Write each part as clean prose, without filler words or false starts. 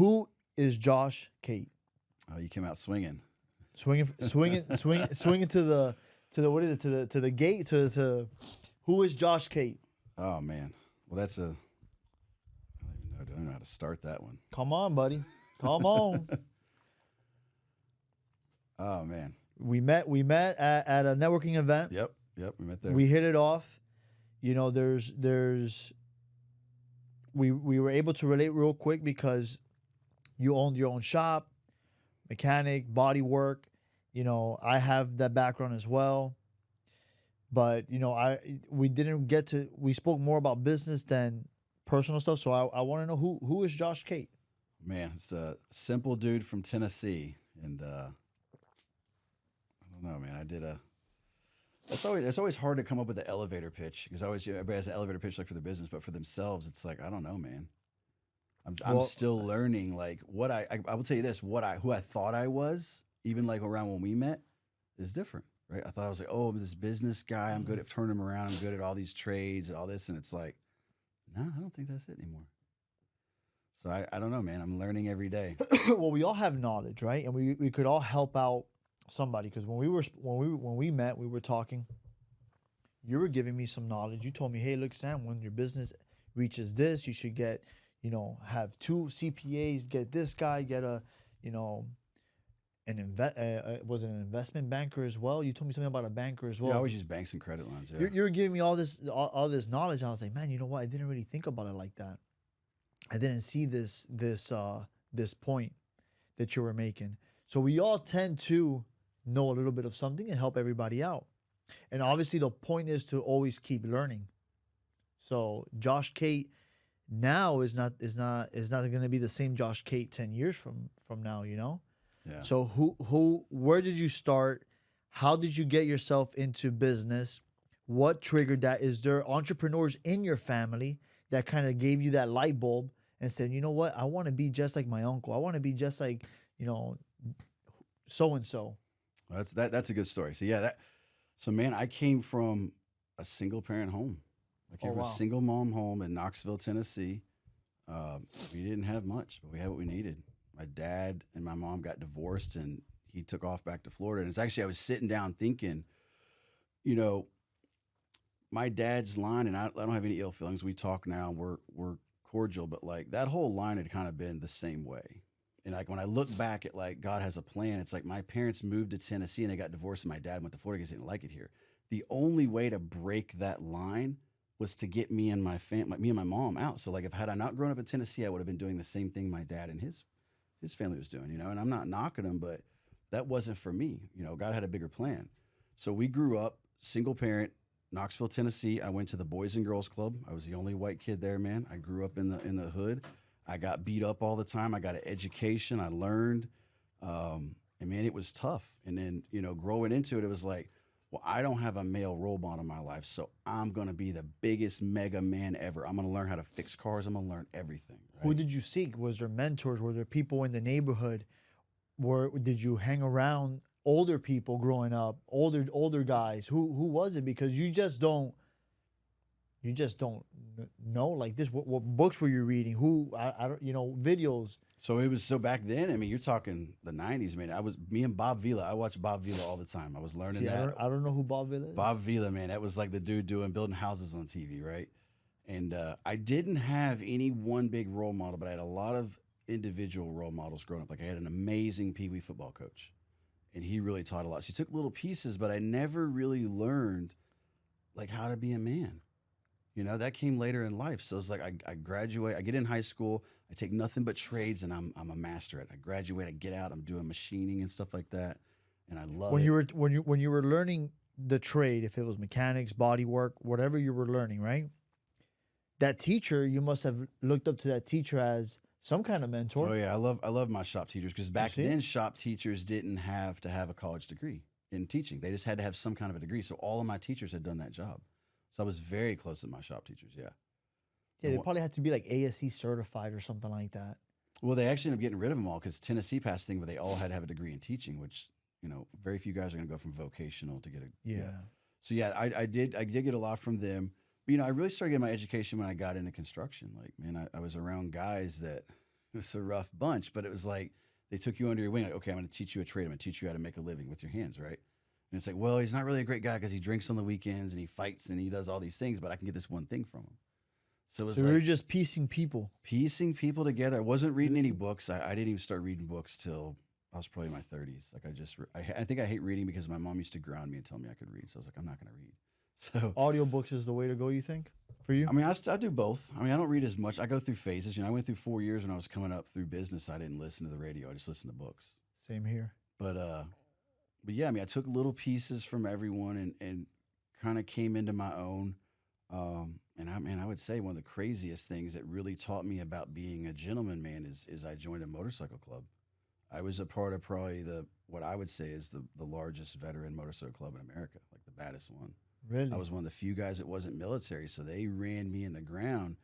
Who is Josh Cate? Oh, you came out swinging. Swinging to the what is it to the gate to who is Josh Cate? Oh man, well that's a I don't know how to start that one. Come on, buddy, come on. Oh man. We met at a networking event. Yep, we met there. We hit it off. You know, we were able to relate real quick because you owned your own shop, mechanic, body work. You know, I have that background as well. But, you know, we spoke more about business than personal stuff. So I want to know who is Josh Cate? Man, it's a simple dude from Tennessee. And I don't know, man. It's always hard to come up with an elevator pitch because everybody has an elevator pitch like for their business, but for themselves, it's like, I don't know, man. I'm still learning. Like what I will tell you this, who I thought I was, even like around when we met, is different, right? I thought I was like, oh, I'm this business guy. I'm good at turning them around. I'm good at all these trades and all this. And it's like, no, I don't think that's it anymore. So I don't know, man. I'm learning every day. Well, we all have knowledge, right? And we could all help out somebody because when we met, we were talking. You were giving me some knowledge. You told me, hey, look, Sam, when your business reaches this, you should get, you know, have 2 CPAs, get this guy, get a, you know, was it an investment banker as well? You told me something about a banker as well. Yeah, I always use banks and credit lines. Yeah. You were giving me all this knowledge. And I was like, man, you know what? I didn't really think about it like that. I didn't see this point that you were making. So we all tend to know a little bit of something and help everybody out. And obviously the point is to always keep learning. So Josh Cate now is not going to be the same Josh Cate 10 years from now, you know? Yeah. So where did you start? How did you get yourself into business? What triggered that? Is there entrepreneurs in your family that kind of gave you that light bulb and said, you know what? I want to be just like my uncle. I want to be just like, you know, so-and-so. Well, that's a good story. So yeah, so man, I came from a single parent home. I came from a single mom home in Knoxville, Tennessee. We didn't have much, but we had what we needed. My dad and my mom got divorced and he took off back to Florida. And it's actually, I was sitting down thinking, you know, my dad's line, and I don't have any ill feelings. We talk now, we're cordial, but like that whole line had kind of been the same way. And like when I look back at like God has a plan, it's like my parents moved to Tennessee and they got divorced and my dad went to Florida because he didn't like it here. The only way to break that line was to get me and my mom out. So like had I not grown up in Tennessee, I would have been doing the same thing my dad and his family was doing, you know, and I'm not knocking them, but that wasn't for me. You know, God had a bigger plan. So we grew up single parent, Knoxville, Tennessee. I went to the Boys and Girls Club. I was the only white kid there, man. I grew up in the hood. I got beat up all the time. I got an education. I learned. And man, it was tough. And then, you know, growing into it, it was like, well, I don't have a male role model in my life, so I'm going to be the biggest mega man ever. I'm going to learn how to fix cars. I'm going to learn everything. Right? Who did you seek? Was there mentors? Were there people in the neighborhood? Did you hang around older people growing up, older guys? Who was it? Because you just don't know like this. What books were you reading? I don't, you know, videos. So back then, I mean, you're talking the 90s, man. Me and Bob Vila. I watched Bob Vila all the time. I was learning that. I don't know who Bob Vila is. Bob Vila, man, that was like the dude building houses on TV, right? And I didn't have any one big role model, but I had a lot of individual role models growing up. Like I had an amazing Pee Wee football coach, and he really taught a lot. So he took little pieces, but I never really learned like how to be a man. You know, that came later in life. So it's like I graduate, I get in high school, I take nothing but trades, and I'm a master at it. I graduate, I get out, I'm doing machining and stuff like that, and I love it. When you were learning the trade, if it was mechanics, body work, whatever you were learning, right? That teacher, you must have looked up to that teacher as some kind of mentor. Oh yeah, I love my shop teachers because back then shop teachers didn't have to have a college degree in teaching. They just had to have some kind of a degree. So all of my teachers had done that job. So I was very close to my shop teachers, yeah. Yeah, they probably had to be like ASE certified or something like that. Well, they actually ended up getting rid of them all because Tennessee passed a thing where they all had to have a degree in teaching, which, you know, very few guys are going to go from vocational to get a... Yeah. So yeah, I did get a lot from them. But, you know, I really started getting my education when I got into construction. Like, man, I was around guys that, It was a rough bunch, but it was like they took you under your wing. Like, okay, I'm going to teach you a trade. I'm going to teach you how to make a living with your hands, right? And it's like, well, he's not really a great guy because he drinks on the weekends and he fights and he does all these things, but I can get this one thing from him. So it was So like you're just piecing people. piecing people together. I wasn't reading any books. I didn't even start reading books till I was probably in my 30s. Like I think I hate reading because my mom used to ground me and tell me I could read. So I was like, I'm not going to read. So Audiobooks is the way to go, you think, for you? I mean, I do both. I mean, I don't read as much. I go through phases. You know, I went through 4 years when I was coming up through business. I didn't listen to the radio. I just listened to books. Same here. But yeah, I mean, I took little pieces from everyone and kind of came into my own. And I would say one of the craziest things that really taught me about being a gentleman, man, is I joined a motorcycle club. I was a part of probably what I would say is the largest veteran motorcycle club in America, like the baddest one. Really? I was one of the few guys that wasn't military, so they ran me in the ground.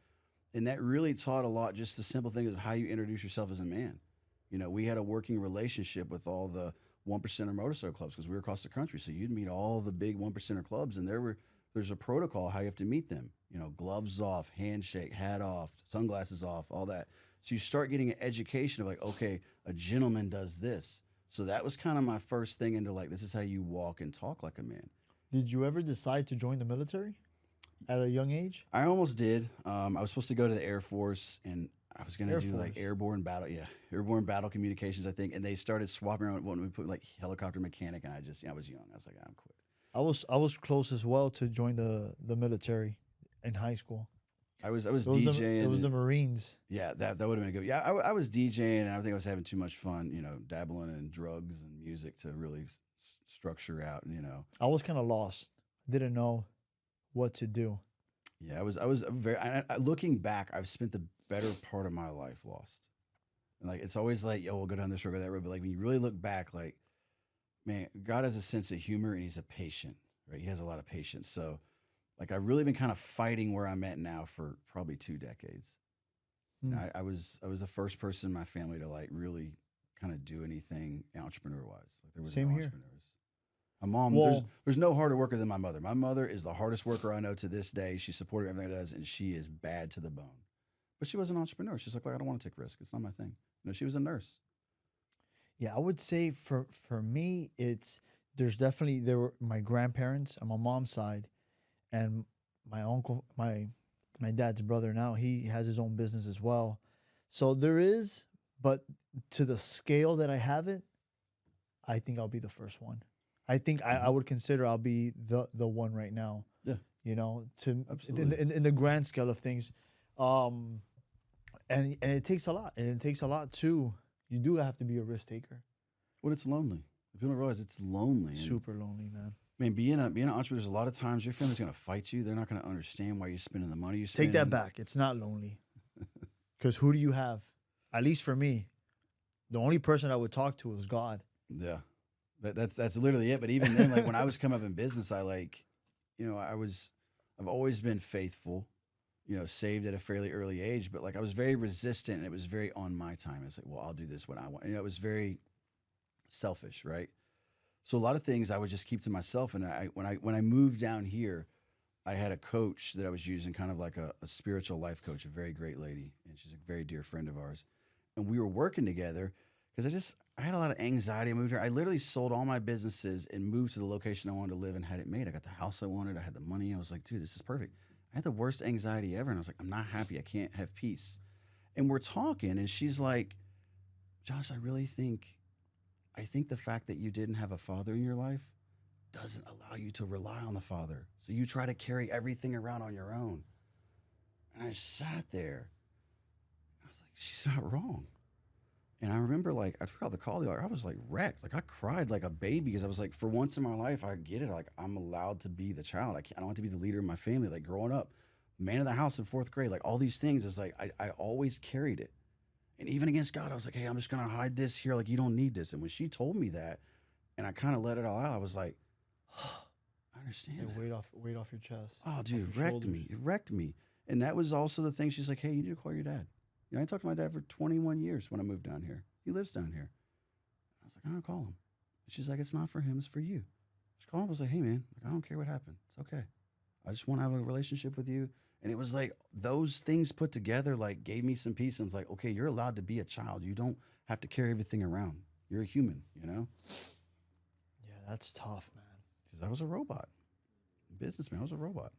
And that really taught a lot, just the simple thing of how you introduce yourself as a man. You know, we had a working relationship with all the 1%er motorcycle clubs because we were across the country. So you'd meet all the big 1%er clubs, and there's a protocol how you have to meet them. You know, gloves off, handshake, hat off, sunglasses off, all that. So you start getting an education of like, okay, a gentleman does this. So that was kind of my first thing into like, this is how you walk and talk like a man. Did you ever decide to join the military at a young age? I almost did. I was supposed to go to the Air Force, and I was going to do like Force. airborne battle communications, I think. And they started swapping around when we put like helicopter mechanic, and I was young. I was like, I'm quit. I was close as well to join the military in high school. I was DJing. It was the Marines. Yeah, that would have been good. Yeah, I was DJing, and I think I was having too much fun, you know, dabbling in drugs and music to really structure out, you know. I was kind of lost. Didn't know what to do. Yeah, I was very. Looking back, I've spent the better part of my life lost. And like it's always like, yo, we'll go down this road or that road. But like when you really look back, like, man, God has a sense of humor and he's a patient, right? He has a lot of patience. So like I've really been kind of fighting where I'm at now for probably 2 decades. Hmm. I was the first person in my family to like really kind of do anything entrepreneur wise. Like there was Same no here. entrepreneurs. My mom, there's no harder worker than my mother. My mother is the hardest worker I know to this day. She supported everything I does, and she is bad to the bone. But she was an entrepreneur. She's like, I don't want to take risks. It's not my thing. You know, she was a nurse. Yeah, I would say for me, there were my grandparents on my mom's side, and my uncle, my dad's brother now, he has his own business as well. So there is, but to the scale that I have it, I think I'll be the first one. I think I would consider I'll be the one right now. Yeah. You know, Absolutely. in the grand scale of things. And it takes a lot. And it takes a lot too. You do have to be a risk taker. Well, it's lonely. People don't realize it's lonely. Super lonely, man. Man, being an entrepreneur, there's a lot of times your family's going to fight you. They're not going to understand why you're spending the money you spend. Take that back. It's not lonely. Because who do you have? At least for me, the only person I would talk to was God. Yeah. That's literally it. But even then, like when I was coming up in business, I've always been faithful, you know, saved at a fairly early age, but like I was very resistant and it was very on my time. It's like, well, I'll do this when I want. You know, it was very selfish, right? So a lot of things I would just keep to myself. And when I moved down here, I had a coach that I was using, kind of like a spiritual life coach, a very great lady, and she's a very dear friend of ours. And we were working together because I had a lot of anxiety. I moved here. I literally sold all my businesses and moved to the location I wanted to live and had it made. I got the house I wanted. I had the money. I was like, dude, this is perfect. I had the worst anxiety ever. And I was like, I'm not happy. I can't have peace. And we're talking and she's like, Josh, I think the fact that you didn't have a father in your life doesn't allow you to rely on the father. So you try to carry everything around on your own. And I sat there. I was like, she's not wrong. And I remember, like, I took out the call. I was like wrecked. Like I cried like a baby because I was like, for once in my life, I get it. Like I'm allowed to be the child. I don't want to be the leader of my family. Like growing up, man of the house in 4th grade, like all these things. It's like I always carried it. And even against God, I was like, hey, I'm just gonna hide this here. Like you don't need this. And when she told me that, and I kind of let it all out, I was like, I understand. Yeah, weight off your chest. Oh, dude, it wrecked me. And that was also the thing. She's like, hey, you need to call your dad. You know, I talked to my dad for 21 years when I moved down here. He lives down here. I was like, I'm going to call him. And she's like, it's not for him, it's for you. She called him. I was like, hey, man, like, I don't care what happened. It's okay. I just want to have a relationship with you. And it was like those things put together, like gave me some peace. And it's like, okay, you're allowed to be a child. You don't have to carry everything around. You're a human, you know? Yeah, that's tough, man. Because I was a robot. Businessman, I was a robot.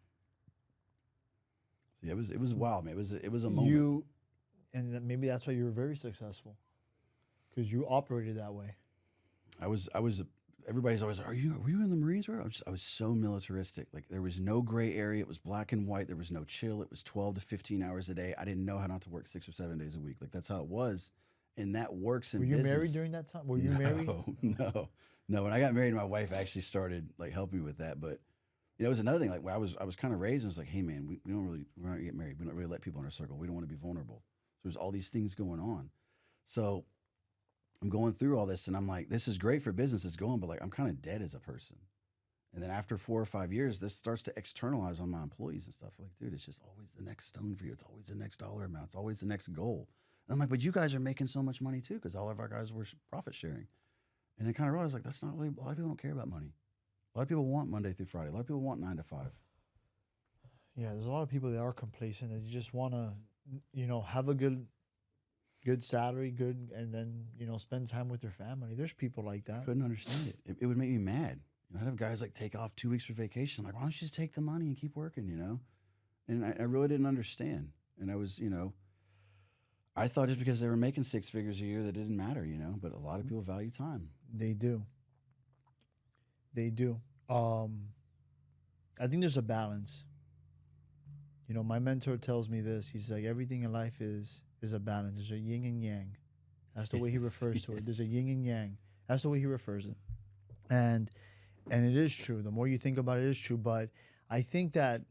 So yeah, it was wild, man. It was a moment. Maybe that's why you were very successful, because you operated that way. I was everybody's always, were you in the Marines? I was so militaristic. Like there was no gray area. It was black and white. There was no chill. It was 12 to 15 hours a day. I didn't know how not to work 6 or 7 days a week. Like that's how it was. And that works in business. Were you married during that time? Were you married? No. When I got married, my wife actually started like helping me with that. But you know, it was another thing. Like I was kind of raised and was like, hey man, we're not gonna get married. We don't really let people in our circle. We don't want to be vulnerable. So there's all these things going on. So I'm going through all this and I'm like, this is great for business, it's going, but like I'm kind of dead as a person. And then after 4 or 5 years, this starts to externalize on my employees and stuff. Like, dude, it's just always the next stone for you. It's always the next dollar amount. It's always the next goal. And I'm like, but you guys are making so much money too, because all of our guys were profit sharing. And I kind of realized like that's not really, a lot of people don't care about money. A lot of people want Monday through Friday. A lot of people want 9 to 5. Yeah, there's a lot of people that are complacent and you just want to, have a good salary, and then, spend time with your family. There's people like that. Couldn't understand it. It would make me mad. I'd have guys like take off 2 weeks for vacation. I'm like, why don't you just take the money and keep working, And I really didn't understand. And I was, I thought just because they were making 6 figures a year that didn't matter, But a lot of people value time. They do. I think there's a balance. My mentor tells me this. He's like, everything in life is a balance. There's a yin and yang. That's the way he refers to it. There's a yin and yang. That's the way he refers it. And it is true. The more you think about it, it is true. But I think that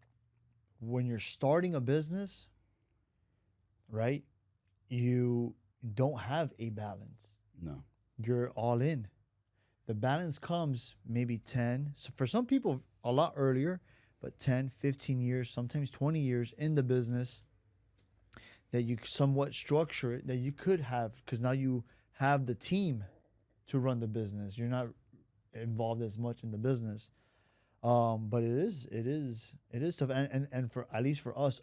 when you're starting a business, right, you don't have a balance. No. You're all in. The balance comes maybe 10. So for some people, a lot earlier, but 10, 15 years, sometimes 20 years in the business that you somewhat structure it, that you could have, because now you have the team to run the business. You're not involved as much in the business. But it is tough. And for, at least for us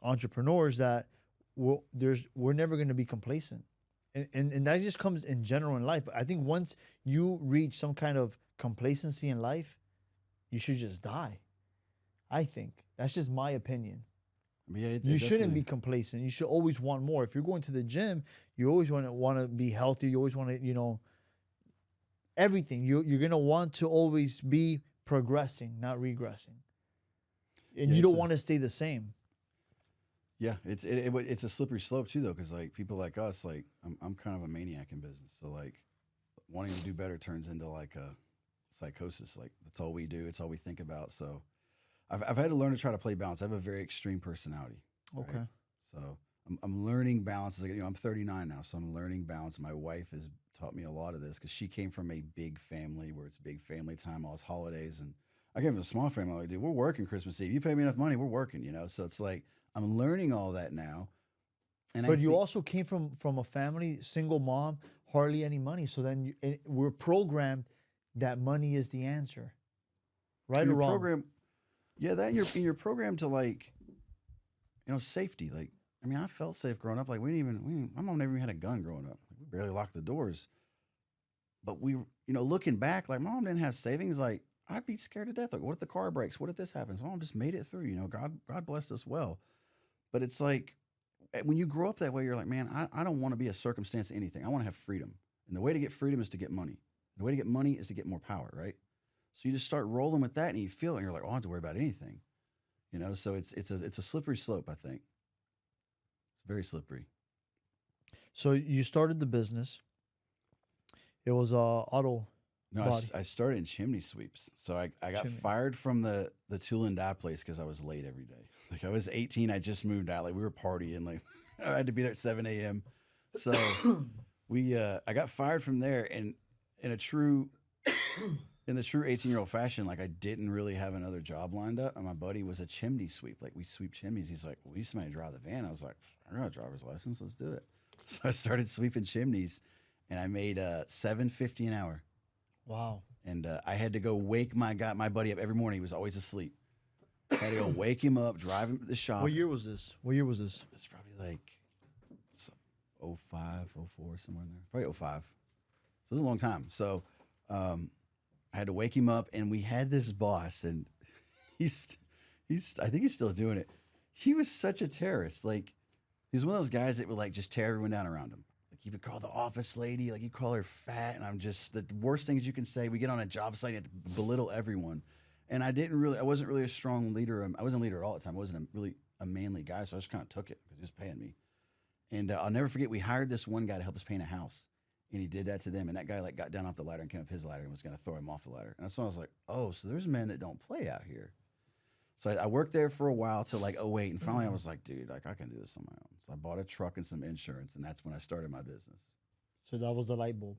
entrepreneurs, that we're never going to be complacent. And that just comes in general in life. I think once you reach some kind of complacency in life, you should just die. I think that's just my opinion. Yeah, you shouldn't be complacent. You should always want more. If you're going to the gym, you always want to be healthy. You always want to, everything. You're going to want to always be progressing, not regressing. And you don't want to stay the same. Yeah, it's a slippery slope too, though, because like people like us, like I'm kind of a maniac in business. So like wanting to do better turns into like a psychosis. Like that's all we do. It's all we think about. So I've had to learn to try to play balance. I have a very extreme personality. Okay. Right? So I'm learning balance. Like, I'm 39 now, so I'm learning balance. My wife has taught me a lot of this because she came from a big family where it's big family time, all his holidays, and I came from a small family. I'm like, dude, we're working Christmas Eve. You pay me enough money, we're working. So it's like I'm learning all that now. But you also came from a family, single mom, hardly any money. So then we're programmed that money is the answer, right or wrong? Yeah, that you're programmed to like, safety. Like, I mean, I felt safe growing up. Like my mom never even had a gun growing up. Like, we barely locked the doors. But we, looking back, like my mom didn't have savings. Like I'd be scared to death. Like, what if the car breaks? What if this happens? Mom just made it through. God blessed us well. But it's like when you grow up that way, you're like, man, I don't want to be a circumstance to anything. I want to have freedom. And the way to get freedom is to get money. The way to get money is to get more power, right? So you just start rolling with that and you feel it and you're like, oh, I don't have to worry about anything. So it's a slippery slope, I think. It's very slippery. So you started the business. It was auto. No, I started in chimney sweeps. So I got fired from the tool and die place because I was late every day. Like I was 18, I just moved out. Like we were partying. Like I had to be there at 7 a.m. So I got fired from there, and in the true 18-year-old fashion, like I didn't really have another job lined up. And my buddy was a chimney sweep. Like we sweep chimneys. He's like, well, we need somebody to drive the van. I was like, I got a driver's license. Let's do it. So I started sweeping chimneys, and I made $7.50 an hour. Wow. And I had to go wake my buddy up every morning. He was always asleep. Had to go wake him up, drive him to the shop. What year was this? What year was this? It's probably like 05, 04, somewhere in there. Probably 05. So it was a long time. So I had to wake him up, and we had this boss, and he's I think he's still doing it. He was such a terrorist. Like, he was one of those guys that would like just tear everyone down around him. Like, he would call the office lady, like he'd call her fat, and I'm just, the worst things you can say. We get on a job site and belittle everyone. And I wasn't really a strong leader. I wasn't a leader all the time. I wasn't really a manly guy, so I just kind of took it because he was paying me. And I'll never forget, we hired this one guy to help us paint a house. And he did that to them. And that guy like got down off the ladder and came up his ladder and was going to throw him off the ladder. And that's when I was like, oh, so there's men that don't play out here. So I worked there for a while till like 08. And finally I was like, dude, like I can do this on my own. So I bought a truck and some insurance. And that's when I started my business. So that was the light bulb.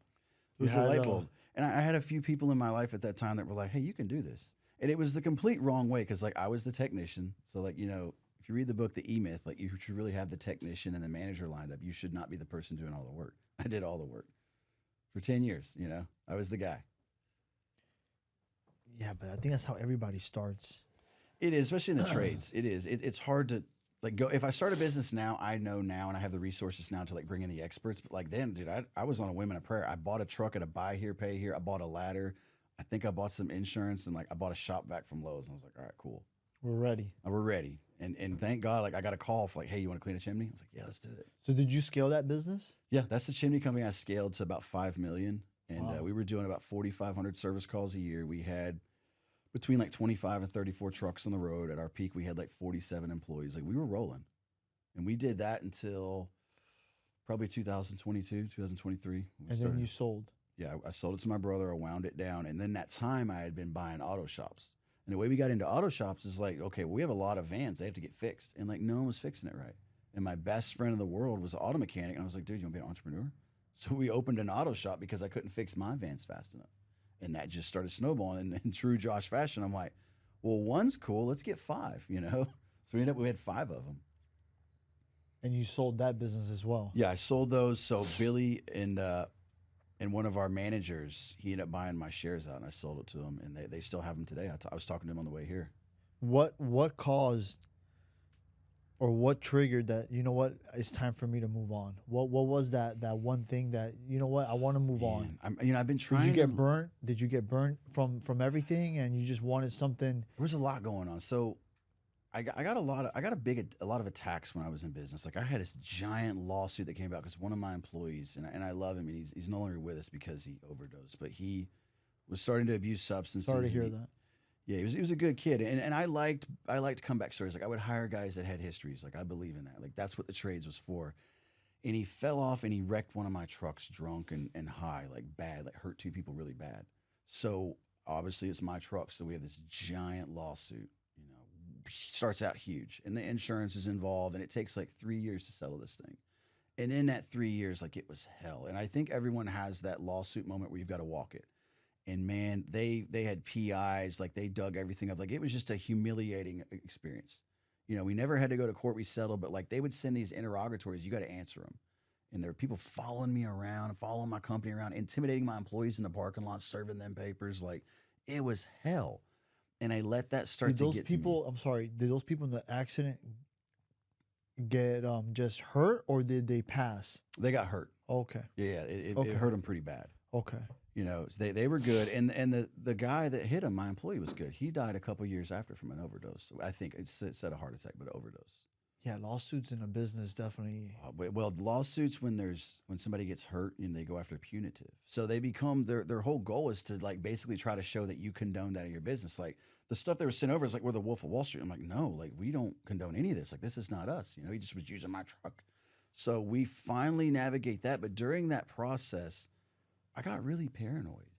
It was a light bulb. And I had a few people in my life at that time that were like, hey, you can do this. And it was the complete wrong way because like I was the technician. So like, you know, if you read the book, The E-Myth, like you should really have the technician and the manager lined up. You should not be the person doing all the work. I did all the work for 10 years, you know. I was the guy. Yeah, but I think that's how everybody starts. It is, especially in the trades. It is. It's hard to like go. If I start a business now, I know now and I have the resources now to like bring in the experts. But like then, dude, I was on a whim and a prayer. I bought a truck at a buy here, pay here. I bought a ladder. I think I bought some insurance and like I bought a shop vac from Lowe's. And I was like, all right, cool. We're ready. We're ready. And thank God, like I got a call for like, hey, you want to clean a chimney? I was like, yeah, let's do it. So did you scale that business? Yeah, that's the chimney company I scaled to about 5 million. And Wow. we were doing about 4,500 service calls a year. We had between like 25 and 34 trucks on the road. At our peak, we had like 47 employees. Like we were rolling. And we did that until probably 2022, 2023. Then you sold. Yeah, I sold it to my brother. I wound it down. And then that time I had been buying auto shops. And the way we got into auto shops is like, okay, well, we have a lot of vans. They have to get fixed. And like no one was fixing it right. And my best friend in the world was an auto mechanic. And I was like, dude, you want to be an entrepreneur? So we opened an auto shop because I couldn't fix my vans fast enough. And that just started snowballing. And in true Josh fashion, I'm like, well, one's cool. Let's get 5, you know? So we had 5 of them. And you sold that business as well. Yeah, I sold those. So Billy and one of our managers, he ended up buying my shares out, and I sold it to him. And they still have them today. I was talking to him on the way here. What caused or what triggered that, you know what, it's time for me to move on? What was that one thing that, you know what, I want to move on? I've been trying. Did you get burnt? Did you get burnt from everything and you just wanted something? There was a lot going on. So I got a lot of attacks when I was in business. Like I had this giant lawsuit that came about because one of my employees, and I love him, and he's no longer with us because he overdosed, but he was starting to abuse substances. Sorry to hear that. Yeah, he was a good kid, and I liked comeback stories. Like I would hire guys that had histories. Like I believe in that. Like that's what the trades was for. And he fell off and he wrecked one of my trucks drunk and high, like bad, like hurt 2 people really bad. So obviously it's my truck, so we have this giant lawsuit. You know, starts out huge, and the insurance is involved, and it takes like 3 years to settle this thing. And in that 3 years, like it was hell. And I think everyone has that lawsuit moment where you've got to walk it. And man, they had PIs, like they dug everything up. Like it was just a humiliating experience. You know, we never had to go to court. We settled, but like they would send these interrogatories. You got to answer them. And there were people following me around, following my company around, intimidating my employees in the parking lot, serving them papers. Like it was hell. And I let that start to get to me. I'm sorry, did those people in the accident get just hurt or did they pass? They got hurt. Okay. Yeah, it Okay. hurt them pretty bad. Okay. You know, they were good, and the guy that hit him, my employee, was good. He died a couple years after from an overdose. I think it said a heart attack, but an overdose. Yeah, lawsuits in a business definitely. Well, lawsuits when somebody gets hurt and they go after punitive. So they become their whole goal is to like basically try to show that you condone that in your business. Like the stuff they were sent over is like we're the Wolf of Wall Street. I'm like, no, like we don't condone any of this. Like this is not us. You know, he just was using my truck. So we finally navigate that, but during that process, I got really paranoid.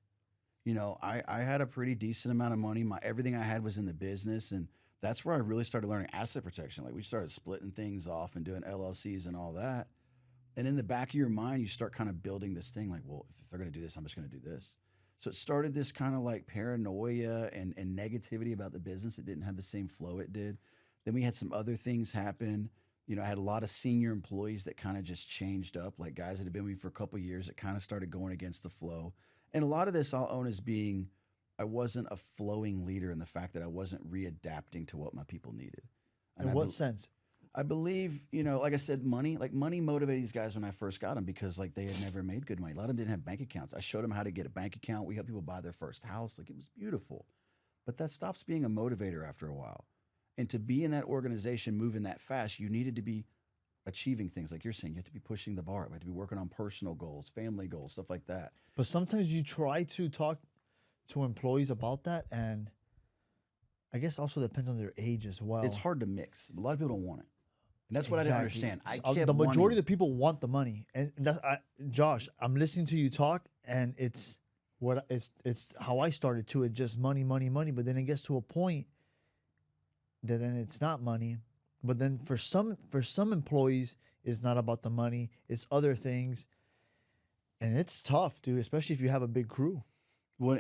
You know, I had a pretty decent amount of money. Everything I had was in the business, and that's where I really started learning asset protection. Like we started splitting things off and doing LLCs and all that. And in the back of your mind, you start kind of building this thing like, well, if they're going to do this, I'm just going to do this. So it started this kind of like paranoia and negativity about the business. It didn't have the same flow it did. Then we had some other things happen. You know, I had a lot of senior employees that kind of just changed up, like guys that had been with me for a couple of years that kind of started going against the flow. And a lot of this I'll own as being I wasn't a flowing leader in the fact that I wasn't readapting to what my people needed. And In what sense? I believe, like I said, money motivated these guys when I first got them because like they had never made good money. A lot of them didn't have bank accounts. I showed them how to get a bank account. We helped people buy their first house. Like it was beautiful. But that stops being a motivator after a while. And to be in that organization moving that fast, you needed to be achieving things like you're saying. You have to be pushing the bar. You have to be working on personal goals, family goals, stuff like that. But sometimes you try to talk to employees about that, and I guess also depends on their age as well. It's hard to mix. A lot of people don't want it. And that's what I didn't understand. The majority of the people want the money, and Josh, I'm listening to you talk, and it's how I started too. It's just money, money, money. But then it gets to a point that then it's not money. But then for some employees, it's not about the money. It's other things, and it's tough, dude. Especially if you have a big crew. Well,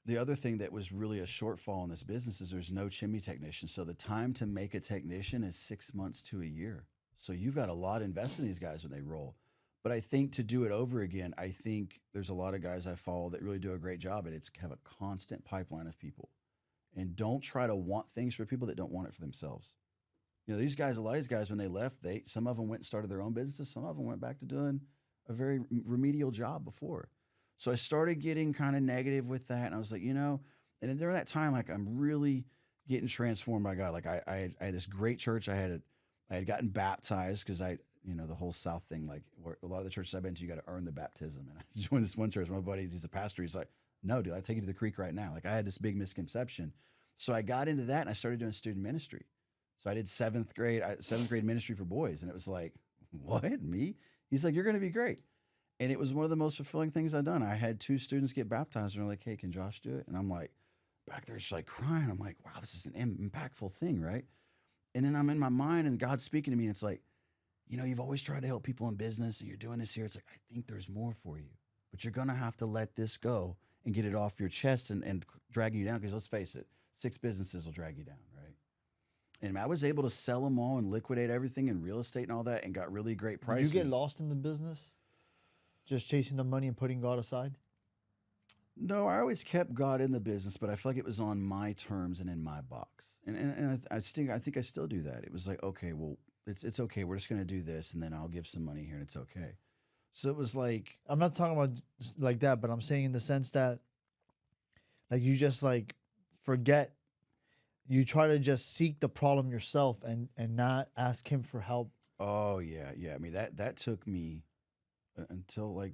the other thing that was really a shortfall in this business is there's no chimney technician. So the time to make a technician is 6 months to a year. So you've got a lot invested in these guys when they roll. But I think to do it over again, I think there's a lot of guys I follow that really do a great job. And it's have a constant pipeline of people. And don't try to want things for people that don't want it for themselves. These guys, a lot of these guys, when they left, some of them went and started their own businesses. Some of them went back to doing a very remedial job before. So I started getting kind of negative with that. And I was like, and then during that time, like I'm really getting transformed by God. Like I had this great church. I had gotten baptized because the whole South thing, like where a lot of the churches I've been to, you got to earn the baptism. And I joined this one church. My buddy, he's a pastor. He's like, no, dude, I take you to the creek right now. Like I had this big misconception. So I got into that and I started doing student ministry. So I did seventh grade ministry for boys. And it was like, what, me? He's like, you're going to be great. And it was one of the most fulfilling things I've done. I had 2 students get baptized and they're like, hey, can Josh do it? And I'm like, back there just like crying. I'm like, wow, this is an impactful thing, right? And then I'm in my mind and God's speaking to me. And it's like, you've always tried to help people in business and you're doing this here. It's like, I think there's more for you. But you're going to have to let this go and get it off your chest and drag you down. Because let's face it, 6 businesses will drag you down, right? And I was able to sell them all and liquidate everything in real estate and all that and got really great prices. Did you get lost in the business? Just chasing the money and putting God aside? No, I always kept God in the business, but I feel like it was on my terms and in my box. And I think I still do that. It was like, okay, well, it's okay. We're just going to do this, and then I'll give some money here, and it's okay. So it was like... I'm not talking about like that, but I'm saying in the sense that like you just like forget. You try to just seek the problem yourself and not ask him for help. Oh, yeah. I mean, that took me... until like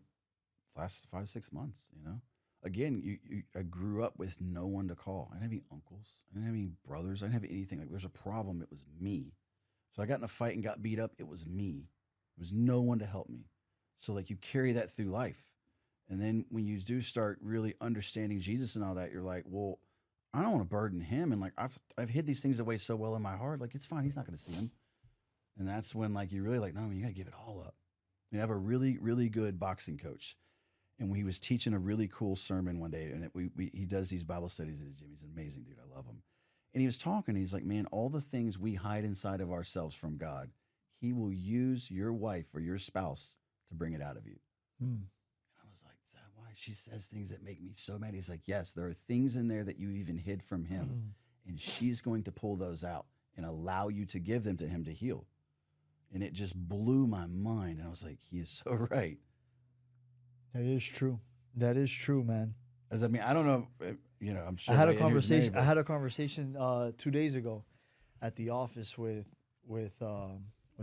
last 5-6 months, Again, I grew up with no one to call. I didn't have any uncles. I didn't have any brothers. I didn't have anything. Like there's a problem. It was me. So I got in a fight and got beat up. It was me. There was no one to help me. So like you carry that through life. And then when you do start really understanding Jesus and all that, you're like, well, I don't want to burden him. And like, I've hid these things away so well in my heart. Like, it's fine. He's not going to see them. And that's when like, you really like, no, you got to give it all up. We have a really, really good boxing coach. And he was teaching a really cool sermon one day. And he does these Bible studies at his gym. He's an amazing dude. I love him. And he was talking. He's like, man, all the things we hide inside of ourselves from God, he will use your wife or your spouse to bring it out of you. And I was like, is that why she says things that make me so mad? He's like, yes, there are things in there that you even hid from him. And she's going to pull those out and allow you to give them to him to heal. And it just blew my mind. And I was like, he is so right. That is true. That is true, man. As I mean, I don't know, I'm sure. I had a conversation 2 days ago at the office with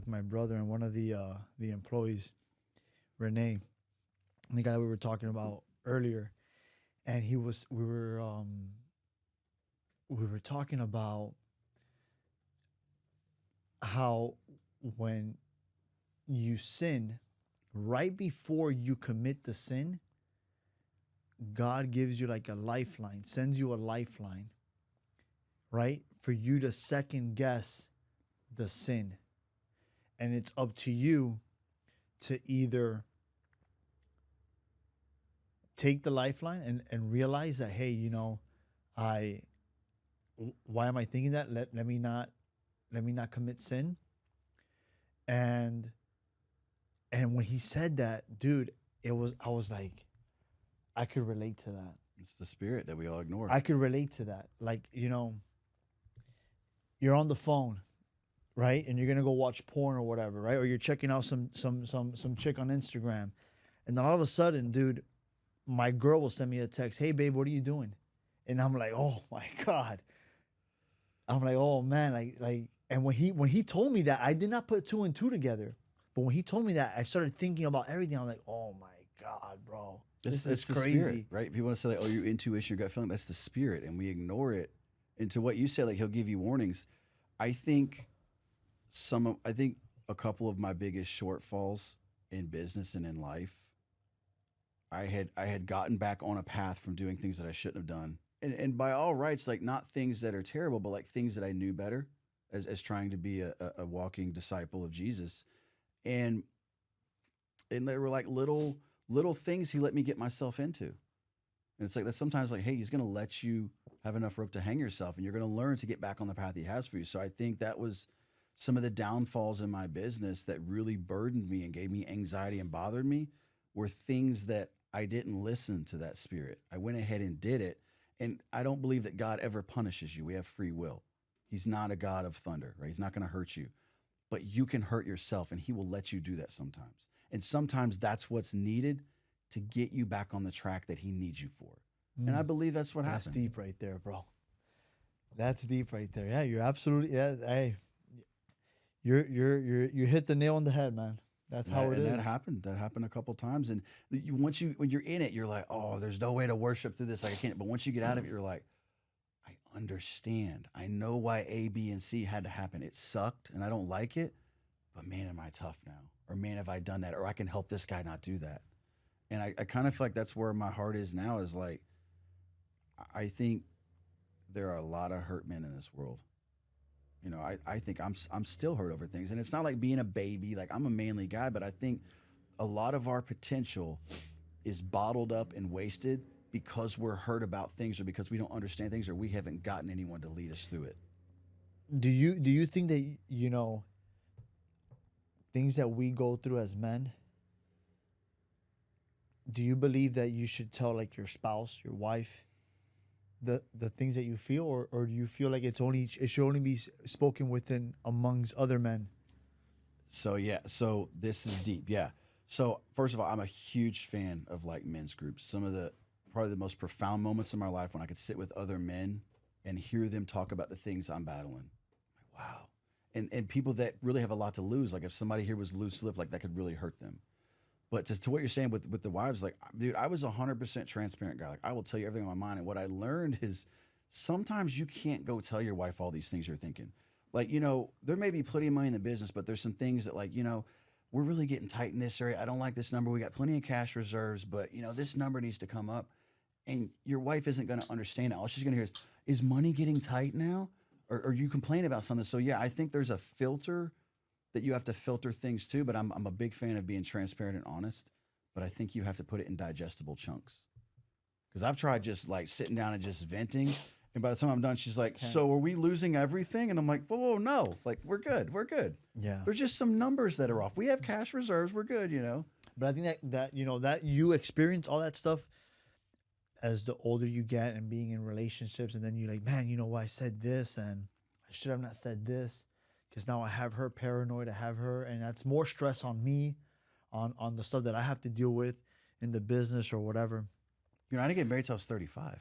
my brother and one of the employees, Renee, the guy we were talking about earlier, and we were talking about how when you sin, right before you commit the sin, God gives you like a lifeline, sends you a lifeline, right? For you to second guess the sin. And it's up to you to either take the lifeline and realize that, hey, why am I thinking that? Let me not commit sin. And when he said that, dude, I was like, I could relate to that. It's the spirit that we all ignore. I could relate to that. Like, you know, you're on the phone, right? And you're gonna go watch porn or whatever, right? Or you're checking out some chick on Instagram. And then all of a sudden, dude, my girl will send me a text, "Hey babe, what are you doing?" And I'm like, "Oh my God." I'm like, "Oh man," and when he told me that, I did not put two and two together. But when he told me that, I started thinking about everything. I'm like, "Oh my God, bro. This is the crazy." spirit, right? People want to say like, "Oh, your intuition, your gut feeling." That's the spirit, and we ignore it. And to what you said, like he'll give you warnings. I think I think a couple of my biggest shortfalls in business and in life, I had gotten back on a path from doing things that I shouldn't have done, and by all rights, like not things that are terrible, but like things that I knew better, as trying to be a walking disciple of Jesus, and there were like little things he let me get myself into. And it's like that sometimes like, hey, he's gonna let you have enough rope to hang yourself and you're gonna learn to get back on the path he has for you. So I think that was some of the downfalls in my business that really burdened me and gave me anxiety and bothered me were things that I didn't listen to that spirit. I went ahead and did it. And I don't believe that God ever punishes you. We have free will. He's not a God of thunder, right? He's not gonna hurt you. But you can hurt yourself and he will let you do that sometimes. And sometimes that's what's needed to get you back on the track that he needs you for. And I believe that's what That's happened. deep right there, bro. That's deep right there. Yeah, you're absolutely. Yeah, hey, you hit the nail on the head, man. That's how it is. That happened. That happened a couple times. And when you're in it, you're like, oh, there's no way to worship through this. Like I can't. But once you get out of it, you're like, I understand. I know why A, B, and C had to happen. It sucked, and I don't like it. But man, am I tough now? Or man, have I done that? Or I can help this guy not do that. And I kind of feel like that's where my heart is now. Is like, I think there are a lot of hurt men in this world. You know, I think I'm still hurt over things, and it's not like being a baby. Like I'm a manly guy, but I think a lot of our potential is bottled up and wasted because we're hurt about things, or because we don't understand things, or we haven't gotten anyone to lead us through it. Do you think that, you know, things that we go through as men? Do you believe that you should tell like your spouse, your wife, the things that you feel, or do you feel like it should only be spoken within amongst other men? So yeah, so this is deep. Yeah. So first of all, I'm a huge fan of like men's groups. Some of the probably the most profound moments in my life when I could sit with other men and hear them talk about the things I'm battling. Like, wow. And people that really have a lot to lose. Like if somebody here was loose lip, like that could really hurt them. But to what you're saying with the wives, like, dude, I was 100% transparent guy. Like, I will tell you everything on my mind. And what I learned is sometimes you can't go tell your wife all these things you're thinking. Like, you know, there may be plenty of money in the business, but there's some things that, like, you know, we're really getting tight in this area. I don't like this number. We got plenty of cash reserves, but, you know, this number needs to come up. And your wife isn't going to understand it. All she's going to hear is money getting tight now? Or you complain about something. So, yeah, I think there's a filter that you have to filter things too, but I'm a big fan of being transparent and honest, but I think you have to put it in digestible chunks. Because I've tried just like sitting down and just venting, and by the time I'm done, she's like, so are we losing everything? And I'm like, whoa, no, like we're good. Yeah. There's just some numbers that are off. We have cash reserves, we're good, you know? But I think that you know, that you experience all that stuff as the older you get and being in relationships, and then you're like, man, you know what, I said this and I should have not said this. Because now I have her paranoid, I have her, and that's more stress on me, on the stuff that I have to deal with in the business or whatever. You know, I didn't get married till I was 35.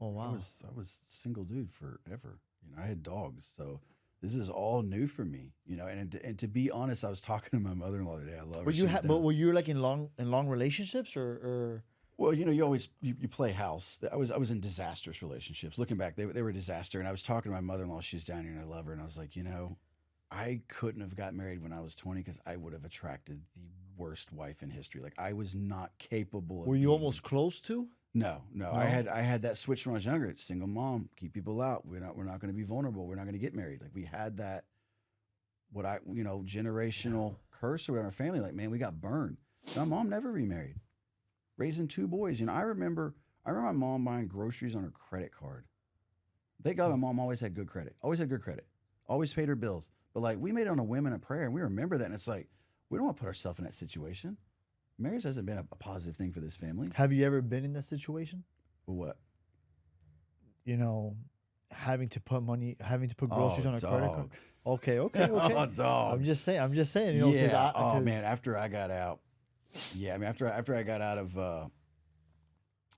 Oh wow. I was a single dude forever. You know, I had dogs, so this is all new for me. You know, and to be honest, I was talking to my mother-in-law today. I love her. But were you like in long relationships or? Well, you know, you play house. I was in disastrous relationships. Looking back, they were a disaster. And I was talking to my mother-in-law. She's down here, and I love her. And I was like, you know, I couldn't have got married when I was 20 because I would have attracted the worst wife in history. Like I was not capable of. Were you almost close to? No. I had that switch when I was younger. It's single mom, keep people out. We're not going to be vulnerable. We're not going to get married. Like we had that, generational curse around our family. Like, man, we got burned. My mom never remarried. Raising two boys. You know, I remember my mom buying groceries on her credit card. Thank God my mom always had good credit. Always paid her bills. But like we made it on a whim and a prayer, and we remember that. And it's like, we don't want to put ourselves in that situation. Marriage hasn't been a positive thing for this family. Have you ever been in that situation? What? You know, having to put groceries Oh, on a credit card. dog. Okay, okay, okay. Oh, dog. I'm just saying, you know, Yeah. Oh because man. After I got out, yeah. I mean, after I got out of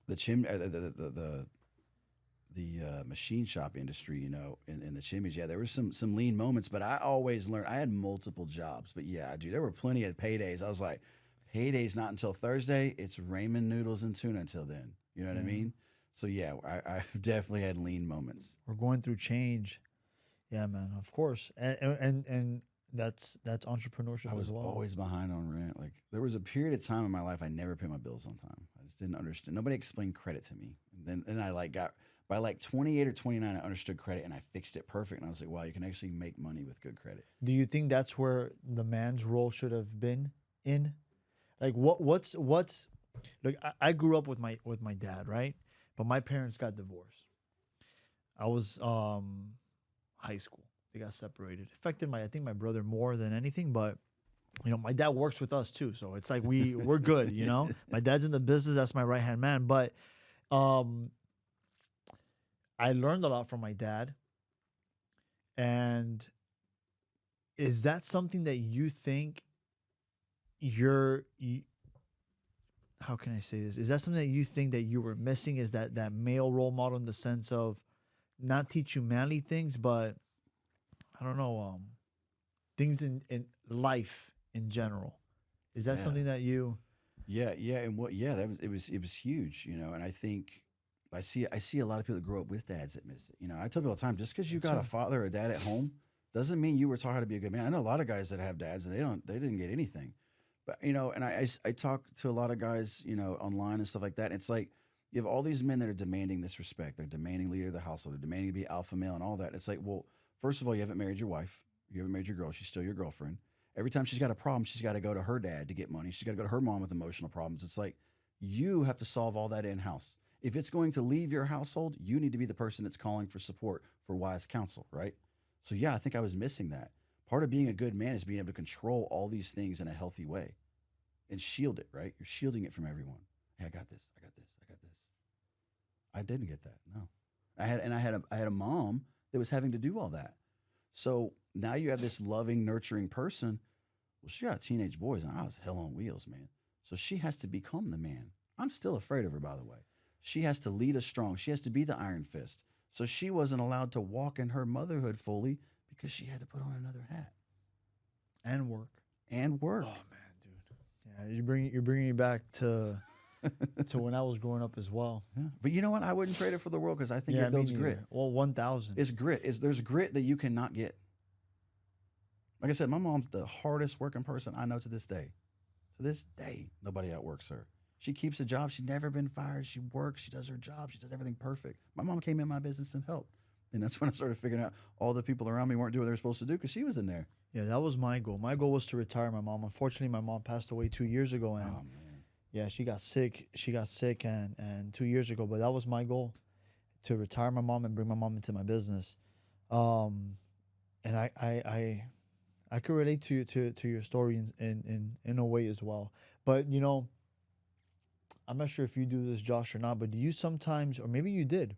the chim the machine shop industry, you know, in the chimneys, yeah, there was some lean moments, but I always learned. I had multiple jobs, but yeah, dude, there were plenty of paydays. I was like, payday's not until Thursday. It's ramen noodles and tuna until then. You know what I mm, mean? So yeah, I've definitely had lean moments. we're going through change. Yeah, man, of course, and that's I entrepreneurship as was well. always behind on rent. Like there was a period of time in my life I never paid my bills on time. I just didn't understand. Nobody explained credit to me. And then I like got by like 28 or 29, I understood credit and I fixed it perfect. And I was like, wow, you can actually make money with good credit. Do you think that's where the man's role should have been in? Like what's like I grew up with my dad, right? But my parents got divorced. I was high school. They got separated. Affected my I think my brother more than anything, but you know, my dad works with us too. So it's like we're good, you know? My dad's in the business, that's my right-hand man. But um I learned a lot from my dad. And is that something that you think you, how can I say this? Is that something that you think that you were missing? Is that male role model in the sense of not teach you manly things, but I don't know, things in life in general. Is that Yeah. something that you Yeah. And what, yeah, that was, it was huge, you know, and I think I see a lot of people that grow up with dads that miss it. You know, I tell people all the time, just because you That's got a right. father or a dad at home doesn't mean you were taught how to be a good man. I know a lot of guys that have dads and they didn't get anything. But, you know, and I talk to a lot of guys, you know, online and stuff like that. And it's like, you have all these men that are demanding this respect. They're demanding leader of the household. They're demanding to be alpha male and all that. It's like, well, first of all, you haven't married your wife. You haven't married your girl. She's still your girlfriend. Every time she's got a problem, she's got to go to her dad to get money. She's got to go to her mom with emotional problems. It's like you have to solve all that in house. If it's going to leave your household, you need to be the person that's calling for support, for wise counsel, right? So, yeah, I think I was missing that. Part of being a good man is being able to control all these things in a healthy way and shield it, right? You're shielding it from everyone. Hey, I got this. I got this. I got this. I didn't get that. No. I had a mom that was having to do all that. So now you have this loving, nurturing person. Well, she got teenage boys, and I was hell on wheels, man. So she has to become the man. I'm still afraid of her, by the way. She has to lead us strong. She has to be the iron fist. So she wasn't allowed to walk in her motherhood fully because she had to put on another hat and work? and work. Oh man, dude. Yeah, you're bringing me back to when I was growing up as well. Yeah. But you know what? I wouldn't trade it for the world because I think Yeah, it me builds neither. grit. Well, 1,000. It's grit. There's grit that you cannot get. Like I said, my mom's the hardest working person I know to this day. To this day, nobody outworks her. She keeps a job. She's never been fired. She works. She does her job. She does everything perfect. My mom came in my business and helped. And that's when I started figuring out all the people around me weren't doing what they were supposed to do because she was in there. Yeah, that was my goal. My goal was to retire my mom. Unfortunately, my mom passed away 2 years ago, and Oh, man. yeah, she got sick. She got sick, and 2 years ago. But that was my goal, to retire my mom and bring my mom into my business. And I could relate to your story in a way as well. But you know, I'm not sure if you do this, Josh, or not. But do you sometimes, or maybe you did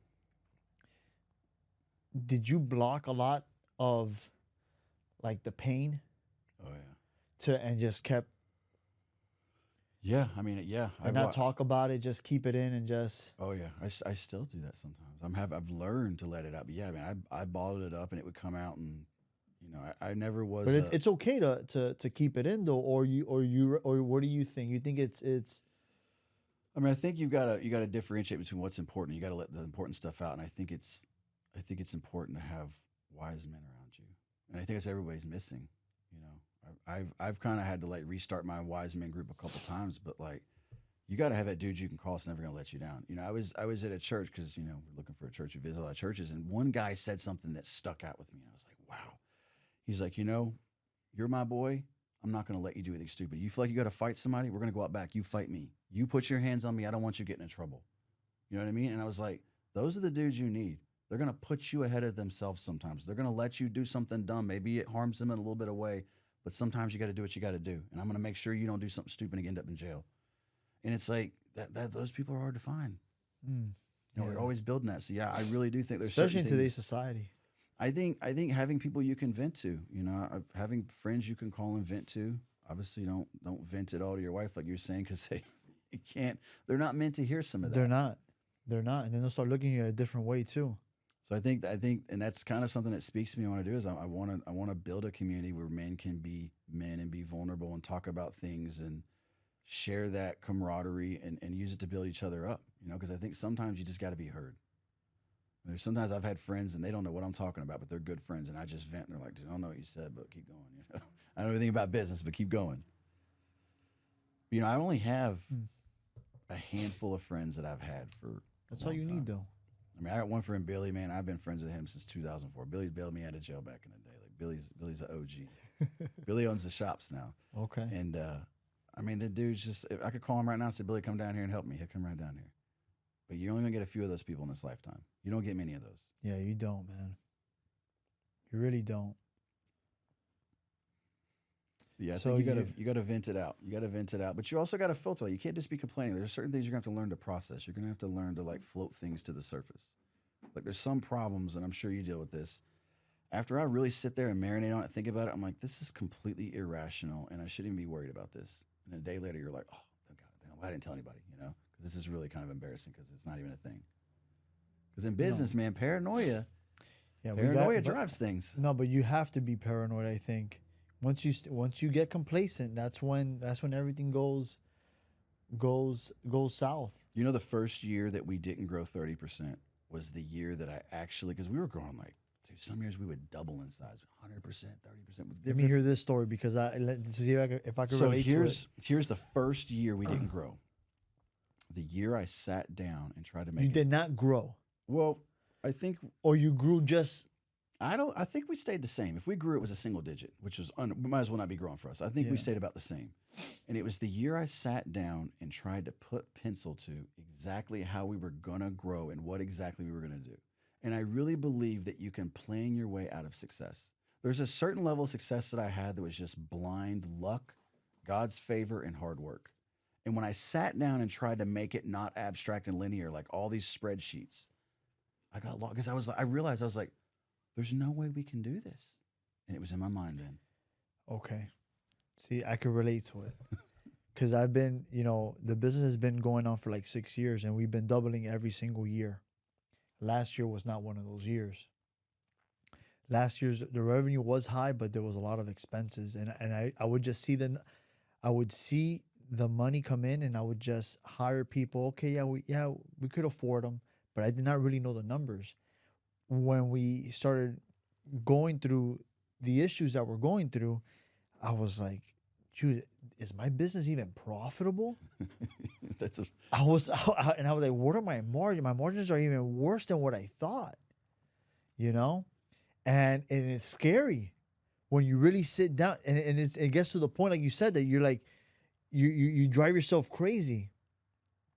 you block a lot of like the pain Oh, yeah. and just kept Yeah. I mean, yeah. and not talk about it, just keep it in and just Oh, yeah. I still do that sometimes. I've learned to let it out. But yeah, man, I bottled it up and it would come out and, you know, I never was. but it's okay to keep it in though, or what do you think? You think it's I mean, I think you gotta differentiate between what's important. You gotta let the important stuff out, and I think it's important to have wise men around you, and I think that's everybody's missing. You know, I've kind of had to like restart my wise men group a couple times, but like you got to have that dude you can call. It's never gonna let you down. You know, I was at a church because you know we're looking for a church. We visit a lot of churches, and one guy said something that stuck out with me, and I was like, wow. He's like, you know, you're my boy. I'm not going to let you do anything stupid. You feel like you got to fight somebody? We're going to go out back. You fight me. You put your hands on me. I don't want you getting in trouble. You know what I mean? And I was like, those are the dudes you need. They're going to put you ahead of themselves sometimes. They're going to let you do something dumb. Maybe it harms them in a little bit of way, but sometimes you got to do what you got to do. And I'm going to make sure you don't do something stupid and end up in jail. And it's like that those people are hard to find. mm, You know, we're Yeah. always building that. So yeah, I really do think there's Especially in certain today's things. society. I think having people you can vent to, you know, having friends you can call and vent to. Obviously, don't vent it all to your wife like you're saying because they can't. They're not meant to hear some of They're that. not. They're not. And then they'll start looking at you a different way too. So I think, and that's kind of something that speaks to me. I want to do is I want to build a community where men can be men and be vulnerable and talk about things and share that camaraderie and use it to build each other up. You know, because I think sometimes you just got to be heard. There's sometimes I've had friends and they don't know what I'm talking about, but they're good friends, and I just vent. And they're like, "Dude, I don't know what you said, but keep going." You know, I don't know anything about business, but keep going. You know, I only have Mm. a handful of friends that I've had for That's a all long you time. need, though. I mean, I got one friend, Billy. Man, I've been friends with him since 2004. Billy bailed me out of jail back in the day. Like Billy's an OG. Billy owns the shops now, Okay. and I mean, the dude's just. If I could call him right now and say, "Billy, come down here and help me," he'll come right down here. But you're only gonna get a few of those people in this lifetime. You don't get many of those. Yeah, you don't, man. You really don't. Yeah, I So think you gotta vent it out. You gotta vent it out, but you also gotta filter it. You can't just be complaining. There's certain things you're gonna have to learn to process. You're gonna have to learn to like float things to the surface. Like there's some problems, and I'm sure you deal with this. After I really sit there and marinate on it, think about it, I'm like, this is completely irrational, and I shouldn't even be worried about this. And a day later, you're like, oh, thank God, I didn't tell anybody, you know, because this is really kind of embarrassing because it's not even a thing. Because in business, man, paranoia Yeah, paranoia drives things. no, but you have to be paranoid. I think once you get complacent, that's when everything goes south. You know, the first year that we didn't grow 30% was the year that I actually, because we were growing like, dude, some years we would double in size, 100%, 30%. With Let me hear this story because to see if I could So relate to it. here's the first year we didn't grow. The year I sat down and tried to make You it. did not grow, Well, I think or you grew just. I think we stayed the same. If we grew, it was a single digit, which was might as well not be growing for us. I think we Yeah. stayed about the same. And it was the year I sat down and tried to put pencil to exactly how we were gonna grow and what exactly we were gonna do. And I really believe that you can plan your way out of success. There's a certain level of success that I had that was just blind luck, God's favor, and hard work. And when I sat down and tried to make it not abstract and linear, like all these spreadsheets, I got lost because I realized I was like, there's no way we can do this. And it was in my mind then. Okay. See, I could relate to it. Because I've been, the business has been going on for like 6 years and we've been doubling every single year. Last year was not one of those years. Last year's the revenue was high, but there was a lot of expenses. And I would just see I would see the money come in and I would just hire people. Okay, we could afford them, but I did not really know the numbers. When we started going through the issues that we're going through, I was like, "Dude, is my business even profitable?" That's a, I was like, "What are my margins? My margins are even worse than what I thought." And it's scary when you really sit down and it gets to the point, like you said, that you're like, you drive yourself crazy.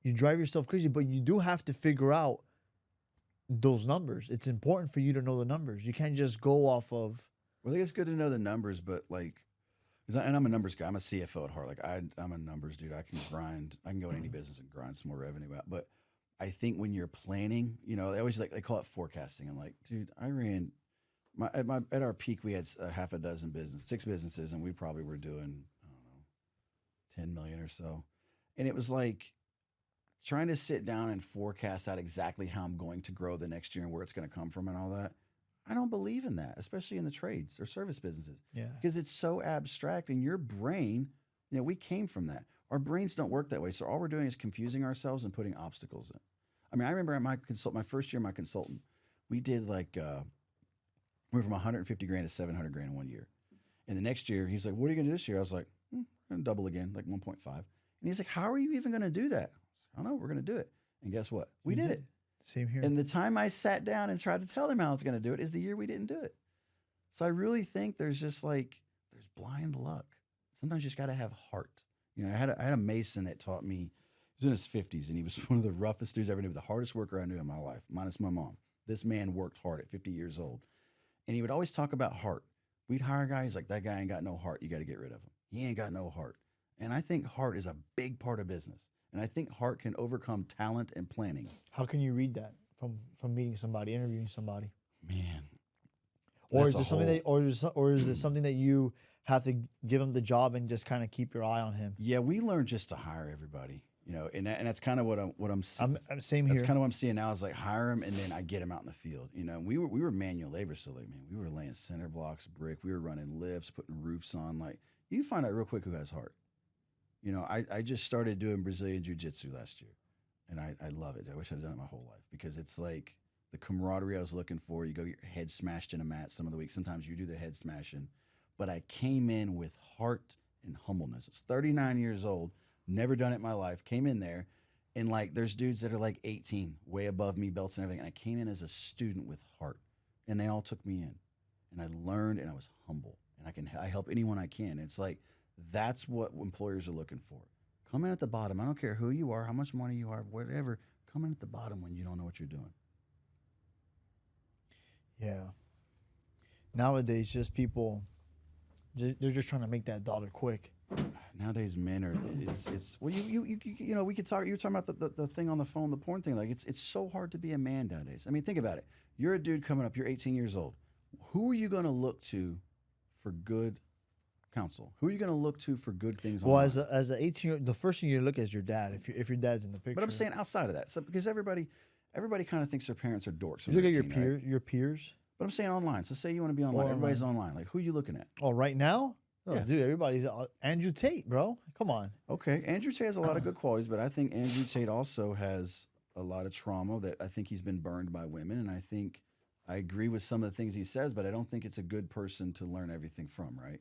You drive yourself crazy, but you do have to figure out those numbers. It's important for you to know the numbers. You can't just go off of. well, I think it's good to know the numbers, but like, and I'm a numbers guy. I'm a CFO at heart. Like I'm a numbers dude. I can grind. I can go in any business and grind some more revenue out. But I think when you're planning, they always they call it forecasting. And like, dude, I ran at our peak, we had six businesses, and we probably were doing, I don't know, 10 million or so. And it was like trying to sit down and forecast out exactly how I'm going to grow the next year and where it's going to come from and all that. I don't believe in that, especially in the trades or service businesses, Yeah. because it's so abstract. And your brain, we came from that. Our brains don't work that way. So all we're doing is confusing ourselves and putting obstacles in. I mean, I remember at my first year, my consultant, we did like, we went from 150 grand to 700 grand in 1 year. And the next year, he's like, what are you going to do this year? I was like, we're going to double again, like 1.5. And he's like, how are you even going to do that? I don't know. We're going to do it. And guess what? We did it. Same here. And the time I sat down and tried to tell him how I was going to do it is the year we didn't do it. So I really think there's just there's blind luck. Sometimes you just got to have heart. I had a Mason that taught me. He was in his 50s, and he was one of the roughest dudes I ever knew, the hardest worker I knew in my life, minus my mom. This man worked hard at 50 years old. And he would always talk about heart. We'd hire a guy, he's like, that guy ain't got no heart. You got to get rid of him. He ain't got no heart. And I think heart is a big part of business. And I think heart can overcome talent and planning. How can you read that from meeting somebody, interviewing somebody? Man, Or that's is a there something whole. that, or is it something that you have to give him the job and just kind of keep your eye on him? Yeah, we learned just to hire everybody, and that's kind of what I'm I'm same that's here. kind of what I'm seeing now is like hire them and then I get them out in the field. We were manual labor, so like man, we were laying center blocks, brick, we were running lifts, putting roofs on. Like you find out real quick who has heart. I just started doing Brazilian jiu-jitsu last year, and I love it. I wish I'd done it my whole life because it's like the camaraderie I was looking for. You go get your head smashed in a mat some of the week. Sometimes you do the head smashing, but I came in with heart and humbleness. It's 39 years old, never done it in my life. Came in there, and like there's dudes that are like 18, way above me, belts and everything. And I came in as a student with heart, and they all took me in, and I learned, and I was humble, and I help anyone I can. It's like that's what employers are looking for. Come in at the bottom. I don't care who you are, how much money you are, whatever. Come in at the bottom when you don't know what you're doing. Yeah. Nowadays, just people, they're just trying to make that dollar quick. Nowadays, men are it's well, we could talk. You were talking about the thing on the phone, the porn thing. Like it's so hard to be a man nowadays. I mean, think about it. You're a dude coming up. You're 18 years old. Who are you going to look to for good counsel? Who are you going to look to for good things? Well, online? as a 18-year, the first thing you look at is your dad. If your dad's in the picture, But I'm saying outside of that, so because everybody kind of thinks their parents are dorks. you when look they're at 18, right? your peers. But I'm saying online. So say you want to be online. Or Everybody's online. Like who are you looking at? Oh, right now, oh, Yeah. dude, everybody's Andrew Tate, bro. Come on. Okay, Andrew Tate has a lot of good qualities, but I think Andrew Tate also has a lot of trauma that I think he's been burned by women, and I think I agree with some of the things he says, but I don't think it's a good person to learn everything from, right?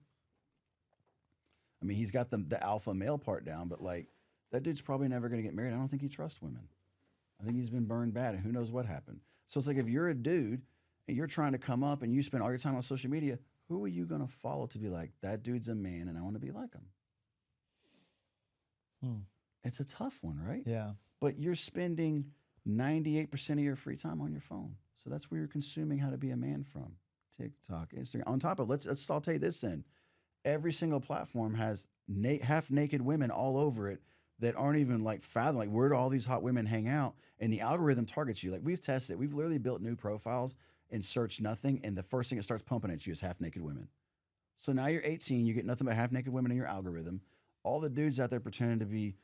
I mean, he's got the alpha male part down, but like that dude's probably never going to get married. I don't think he trusts women. I think he's been burned bad, and who knows what happened. So it's like if you're a dude and you're trying to come up and you spend all your time on social media, who are you going to follow to be like, that dude's a man and I want to be like him? Hmm. It's a tough one, right? Yeah. But you're spending 98% of your free time on your phone. So that's where you're consuming how to be a man from. TikTok, Instagram. On top of, let's saute this in. Every single platform has half naked women all over it that aren't even like fathom, like where do all these hot women hang out? And the algorithm targets you. Like we've tested it. We've literally built new profiles and searched nothing. And the first thing it starts pumping at you is half naked women. So now you're 18, you get nothing but half naked women in your algorithm. All the dudes out there pretending to be,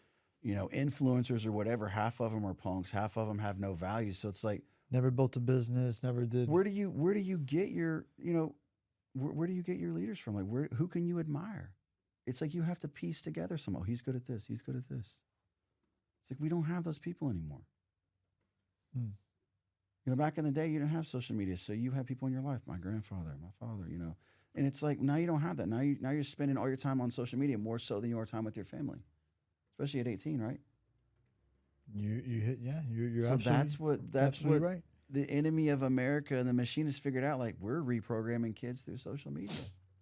influencers or whatever, half of them are punks, half of them have no value. So it's like, Never built a business. Never did. where do you get your, where do you get your leaders from? Like who can you admire? It's like you have to piece together some, oh, he's good at this, he's good at this. It's like we don't have those people anymore. Back in the day, you didn't have social media, so you had people in your life. My grandfather, my father, and it's like now you don't have that. Now you're spending all your time on social media more so than your time with your family, especially at 18, right? You hit you're so that's what right. the enemy of America and the machine has figured out. Like we're reprogramming kids through social media.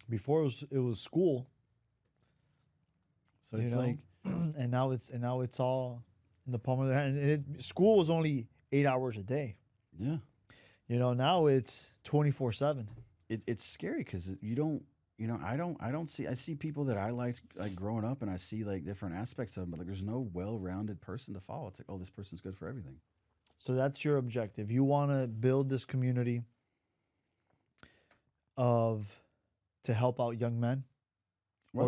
Before it was school. So it's like, and now it's all in the palm of their hand. And school was only 8 hours a day. yeah. Now it's 24/7. It's scary because you don't, I see people that I liked like growing up and I see like different aspects of them, but like there's no well-rounded person to follow. It's like, oh, this person's good for everything. So that's your objective. You want to build this community to help out young men, Well,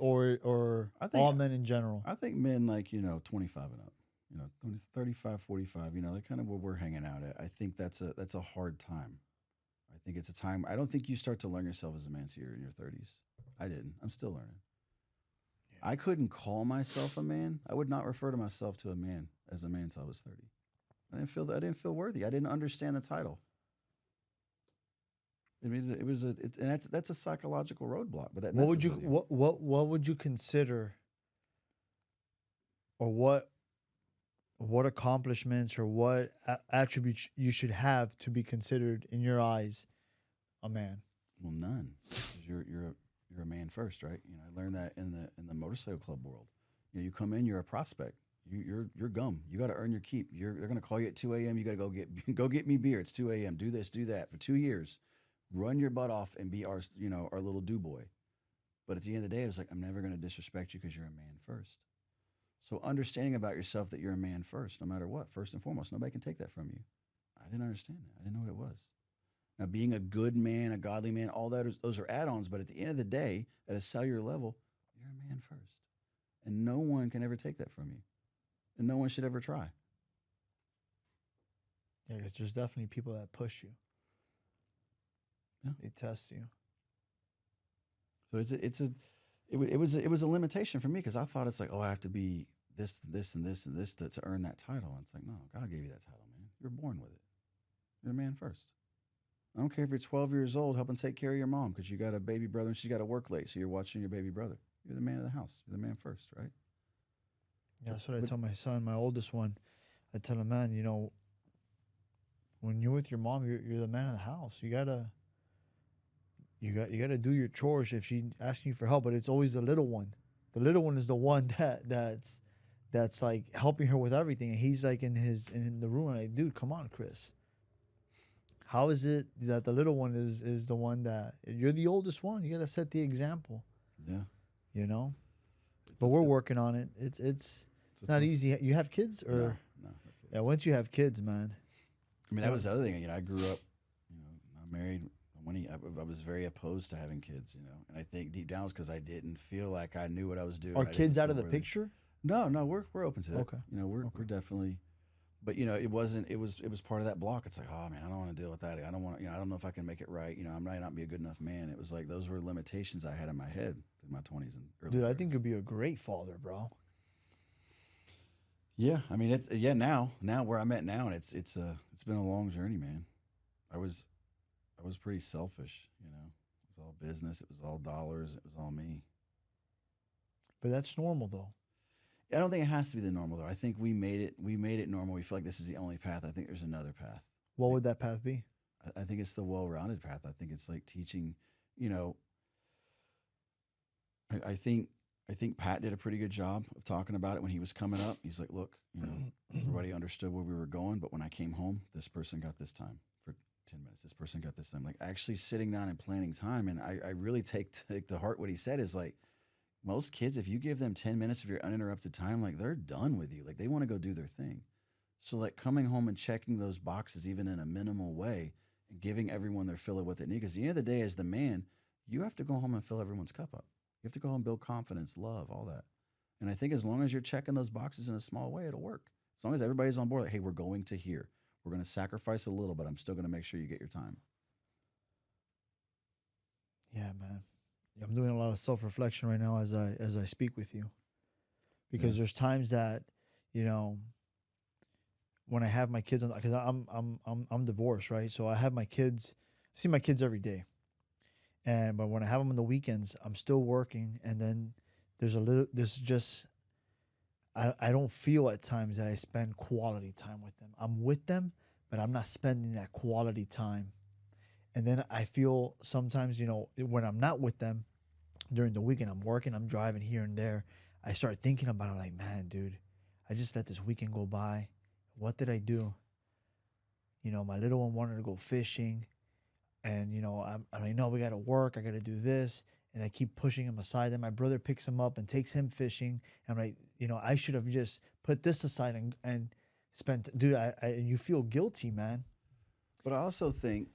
or I think all men in general. I think men like, 25 and up, 20, 35, 45, they're kind of where we're hanging out at. I think that's a hard time. I think it's a time. I don't think you start to learn yourself as a man till you're in your 30s. I didn't. I'm still learning. Yeah. I couldn't call myself a man. I would not refer to myself to a man as a man until I was 30. I didn't feel worthy. I didn't understand the title. I mean, and that's a psychological roadblock. But that what would you consider, or what accomplishments or what attributes you should have to be considered in your eyes a man? Well, none. 'Cause you're a man first, right? I learned that in the motorcycle club world. You come in, you're a prospect. You're gum. You got to earn your keep. They're going to call you at 2 a.m. You got to go get me beer. It's 2 a.m. Do this, do that for 2 years. Run your butt off and be our little do boy. But at the end of the day, it's like, I'm never going to disrespect you because you're a man first. So understanding about yourself that you're a man first, no matter what, first and foremost, nobody can take that from you. I didn't understand that. I didn't know what it was. Now, being a good man, a godly man, all that those are add-ons. But at the end of the day, at a cellular level, you're a man first, and no one can ever take that from you, and no one should ever try. Yeah, because there's definitely people that push you. Yeah. They test you. So it was a limitation for me because I thought it's like, oh, I have to be this, this, and this, and this to earn that title. And it's like, no, God gave you that title, man. You're born with it. You're a man first. I don't care if you're 12 years old helping take care of your mom because you got a baby brother and she's got to work late, so you're watching your baby brother. You're the man of the house. You're the man first, right? Yeah, that's what I tell my son, my oldest one. I tell him, man, when you're with your mom, you're the man of the house. You gotta do your chores if she asking you for help, but it's always the little one. The little one is the one that's like helping her with everything, and he's like in the room, and like, dude, come on, Chris. How is it that the little one is the one that you're the oldest one? You gotta set the example. Yeah. But we're working on it. It's not easy. You have kids or no kids. Yeah, once you have kids, man. I mean, that was the other thing. I grew up, I'm married. I was very opposed to having kids, and I think deep down it was because I didn't feel like I knew what I was doing. Are kids out of the picture? No, we're open to it. Okay. We're definitely, but it wasn't. It was part of that block. It's like, oh man, I don't want to deal with that. I don't want. I don't know if I can make it right. I might not be a good enough man. It was like those were limitations I had in my head in my 20s and early. Dude, 30s. I think you'd be a great father, bro. Yeah, I mean, now where I'm at now, and it's been a long journey, man. I was pretty selfish, It was all business, it was all dollars, it was all me. But that's normal, though. I don't think it has to be the normal though. I think we made it normal. We feel like this is the only path. I think there's another path. What would that path be? I think it's the well-rounded path. I think it's like teaching, I think Pat did a pretty good job of talking about it when he was coming up. He's like, look, everybody understood where we were going, but when I came home, this person got this time for 10 minutes. This person got this time. Like actually sitting down and planning time. And I really take to heart what he said is like, most kids, if you give them 10 minutes of your uninterrupted time, like they're done with you. Like they want to go do their thing. So like coming home and checking those boxes, even in a minimal way, and giving everyone their fill of what they need. Because at the end of the day, as the man, you have to go home and fill everyone's cup up. You have to go home and build confidence, love, all that. And I think as long as you're checking those boxes in a small way, it'll work. As long as everybody's on board, like, hey, we're going to here. We're going to sacrifice a little, but I'm still going to make sure you get your time. Yeah, man. I'm doing a lot of self-reflection right now as I speak with you, because there's times that, when I have my kids because I'm divorced, right? So I have my kids. I see my kids every day, but when I have them on the weekends, I'm still working, and then I don't feel at times that I spend quality time with them. I'm with them, but I'm not spending that quality time. And then I feel sometimes, when I'm not with them during the weekend, I'm working, I'm driving here and there. I start thinking about it like, man, dude, I just let this weekend go by. What did I do? My little one wanted to go fishing. And, I'm like, no, we got to work. I got to do this. And I keep pushing him aside. Then my brother picks him up and takes him fishing. And I'm like, I should have just put this aside and spent, dude, you feel guilty, man. But I also think,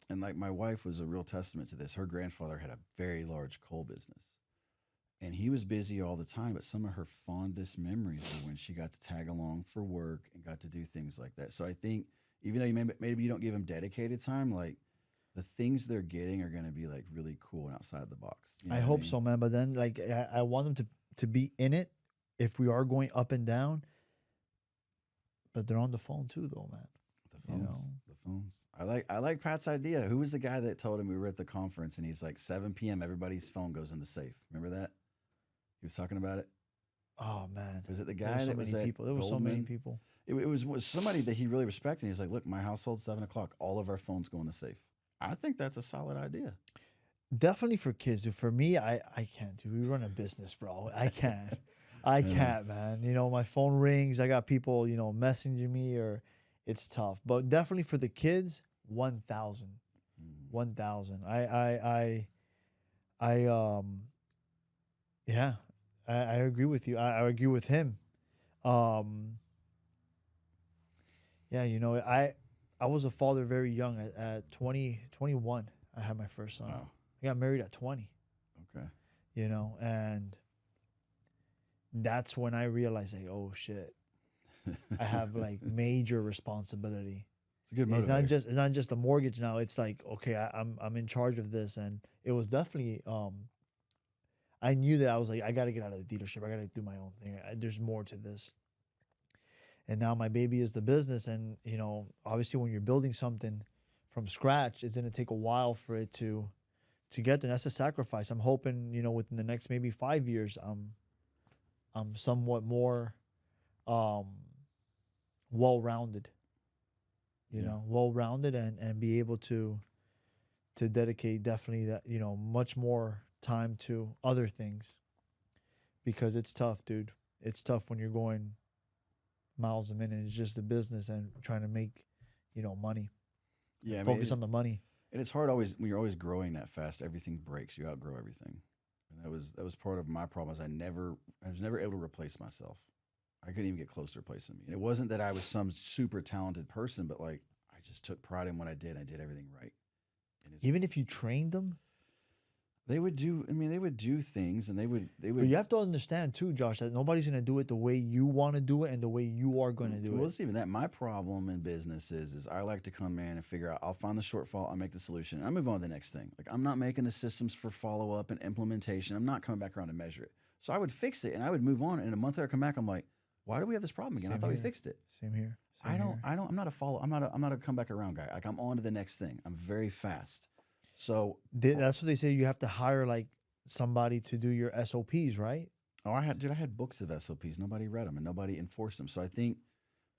and like my wife was a real testament to this. Her grandfather had a very large coal business, and he was busy all the time. But some of her fondest memories were when she got to tag along for work and got to do things like that. So I think even though maybe you don't give them dedicated time, like the things they're getting are going to be like really cool and outside of the box. I hope so, man. But then like I want them to be in it if we are going up and down. But they're on the phone too, though, man. The phones. I like Pat's idea. Who was the guy that told him we were at the conference and he's like 7 p.m. everybody's phone goes in the safe? Remember that? He was talking about it. Oh man, was it the guy that was at people? There was so many people. It was somebody that he really respected. He's like, look, my household 7 o'clock. All of our phones go in the safe. I think that's a solid idea. Definitely for kids, dude. For me, I can't, dude. We run a business, bro. I can't. I can't, man. My phone rings. I got people, messaging me, or it's tough. But definitely for the kids, 1,000. 1,000. Yeah. I agree with you. I agree with him. Um, yeah, I was a father very young at 20, 21. I had my first son. Wow. I got married at 20, Okay. and that's when I realized, like, oh shit, I have like major responsibility. It's a good motivator. It's not just a mortgage now. It's like, okay, I'm in charge of this, and it was definitely I knew that I was like, I got to get out of the dealership. I got to do my own thing. There's more to this. And now my baby is the business, and obviously when you're building something from scratch, it's gonna take a while for it to get there. That's a sacrifice. I'm hoping within the next maybe 5 years, I'm somewhat more um, well-rounded. Well-rounded, and be able to dedicate definitely that much more time to other things, because it's tough, dude. It's tough when you're going miles a minute. It's just a business and trying to make money. Yeah, Focus on the money. And it's hard always when you're always growing that fast. Everything breaks. You outgrow everything, and that was part of my problem. Is I was never able to replace myself. I couldn't even get close to replacing me. And it wasn't that I was some super talented person, but like I just took pride in what I did. I did everything right. And Even if you trained them, they would do. I mean, they would do things, and they would. but you have to understand too, Josh, that nobody's gonna do it the way you want to do it and the way you are gonna do Well, it. it's even that. My problem in business is I like to come in and figure out. I'll find the shortfall. I'll make the solution. And I move on to the next thing. Like I'm not making the systems for follow up and implementation. I'm not coming back around to measure it. So I would fix it and I would move on. And a month later, I come back. I'm like, why do we have this problem again? I thought we fixed it. Same here. I'm not a follow. I'm not a come back around guy. Like I'm on to the next thing. I'm very fast. So That's what they say. You have to hire like somebody to do your SOPs, right? oh, I had books of SOPs. Nobody read them and nobody enforced them. So I think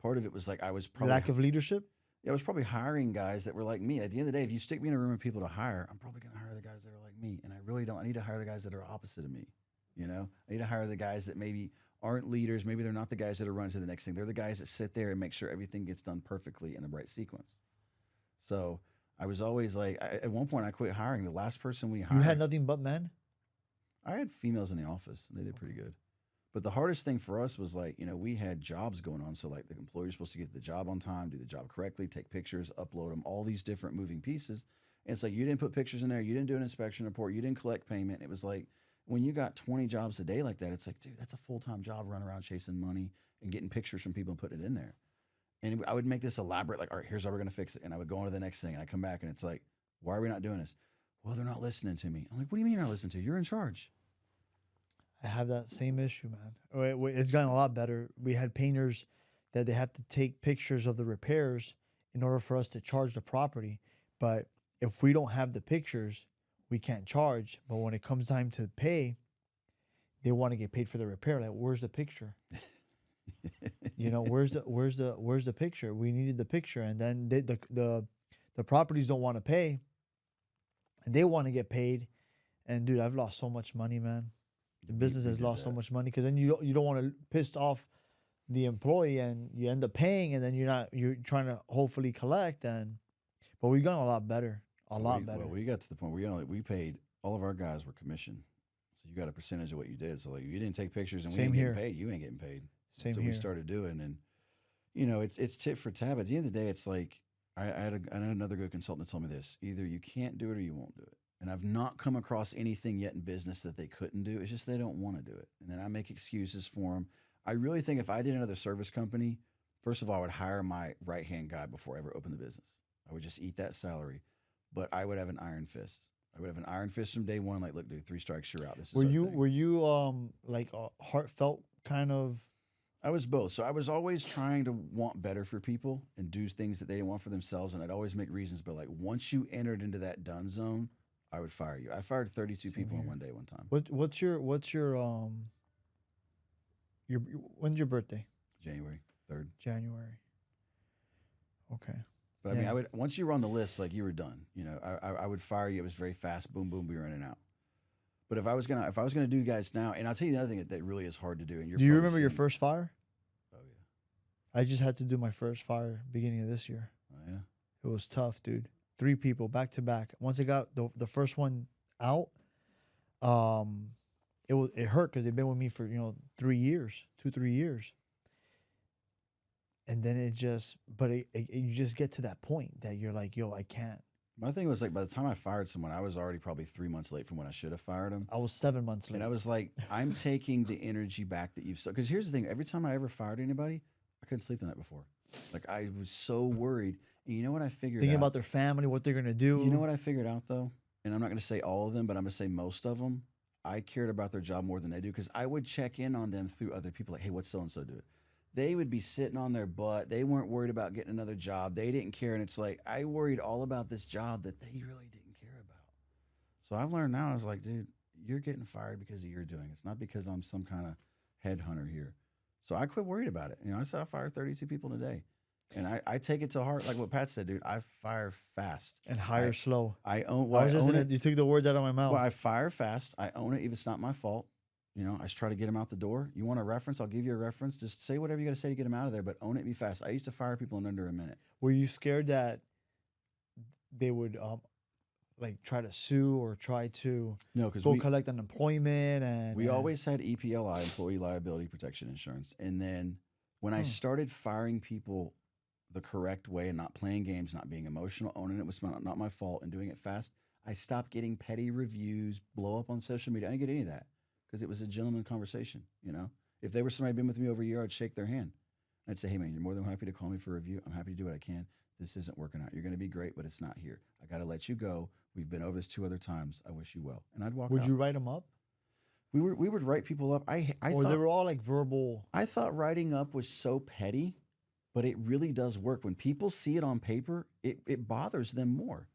part of it was like I was probably Lack of leadership. Yeah, I was probably hiring guys that were like me. At the end of the day, if you stick me in a room of people to hire, I'm probably going to hire the guys that are like me. And I really don't. I need to hire the guys that are opposite of me. I need to hire the guys that maybe aren't leaders. Maybe they're not the guys that are running to the next thing. They're the guys that sit there and make sure everything gets done perfectly in the right sequence. So I was always like, at one point, I quit hiring. The last person we hired. You had nothing but men. I had females in the office. They did pretty good. But the hardest thing for us was like, we had jobs going on. So like the employer's supposed to get the job on time, do the job correctly, take pictures, upload them, all these different moving pieces. And it's like, you didn't put pictures in there. You didn't do an inspection report. You didn't collect payment. It was like, when you got 20 jobs a day like that, it's like, dude, that's a full-time job running around chasing money and getting pictures from people and putting it in there. And I would make this elaborate, like, all right, here's how we're going to fix it. And I would go on to the next thing. And I come back and it's like, why are we not doing this? Well, they're not listening to me. I'm like, what do you mean you're not listening to you? You're in charge. I have that same issue, man. It's gotten a lot better. We had painters that they have to take pictures of the repairs in order for us to charge the property. But if we don't have the pictures, we can't charge. But when it comes time to pay, they want to get paid for the repair. Like, where's the picture? Where's the picture? We needed the picture, and then the properties don't want to pay, and they want to get paid. And dude, I've lost so much money, man. The business has lost so much money because then you don't want to piss off the employee, and you end up paying, and then you're trying to hopefully collect. But we've gotten a lot better, better. Well, we got to the point where we paid all of our guys were commissioned, so you got a percentage of what you did. So like, you didn't take pictures and we ain't getting paid, you ain't getting paid. Same so here. We started doing, and it's tit for tat. At the end of the day, it's like I had another good consultant tell me this: either you can't do it or you won't do it. And I've not come across anything yet in business that they couldn't do. It's just they don't want to do it. And then I make excuses for them. I really think if I did another service company, first of all, I would hire my right-hand guy before I ever opened the business. I would just eat that salary. But I would have an iron fist. I would have an iron fist from day one. Like, look, dude, 3 strikes, you're out. This is Were you like a heartfelt kind of? I was both. So I was always trying to want better for people and do things that they didn't want for themselves. And I'd always make reasons. But like, once you entered into that done zone, I would fire you. I fired 32 people in one day one time. What's your when's your birthday? January 3rd. January. Okay. But I mean, once you were on the list, like you were done. I would fire you. It was very fast. Boom, boom, we were in and out. But if I was gonna do guys now, and I'll tell you another thing that really is hard to do. And do you remember your first fire? Oh yeah. I just had to do my first fire beginning of this year. Oh yeah. It was tough, dude. 3 people back to back. Once I got the first one out, it hurt because they've been with me for 3 years, 2 3 years, and then it just but you just get to that point that you're like, yo, I can't. My thing was like by the time I fired someone, I was already probably 3 months late from when I should have fired him. I was 7 months And late. I was like, I'm taking the energy back that you've stuck. Because here's the thing: every time I ever fired anybody, I couldn't sleep the night before. Like I was so worried. And you know what I figured Thinking out? about their family, what they're gonna do. You know what I figured out though? And I'm not going to say all of them, but I'm going to say most of them. I cared about their job more than they do because I would check in on them through other people. Like, hey, what's so and so doing? They would be sitting on their butt. They weren't worried about getting another job. They didn't care. And it's like, I worried all about this job that they really didn't care about. So I've learned now, I was like, dude, you're getting fired because of your doing. It's not because I'm some kind of headhunter here. So I quit worried about it. I said I fired 32 people in a day. And I take it to heart, like what Pat said, dude. I fire fast and hire slow. I own. I was I just own it. you took the words out of my mouth. Well, I fire fast. I own it if it's not my fault. I just try to get them out the door. You want a reference? I'll give you a reference. Just say whatever you got to say to get them out of there, but own it, be fast. I used to fire people in under a minute. Were you scared that they would like try to sue or try to No, because go collect unemployment we always had EPLI, Employee Liability Protection Insurance, and then when I started firing people the correct way and not playing games, not being emotional, owning it was not my fault, and doing it fast, I stopped getting petty reviews, blow up on social media. I didn't get any of that because it was a gentleman conversation. If they were somebody been with me over a year, I'd shake their hand. I'd say, hey man, you're more than happy to call me for a review. I'm happy to do what I can. This isn't working out. You're going to be great, but it's not here. I got to let you go. We've been over this 2 other times. I wish you well. And I'd walk out. Would you write them up? We would write people up. I or thought they were all like verbal. I thought writing up was so petty, but it really does work. When people see it on paper, it bothers them more.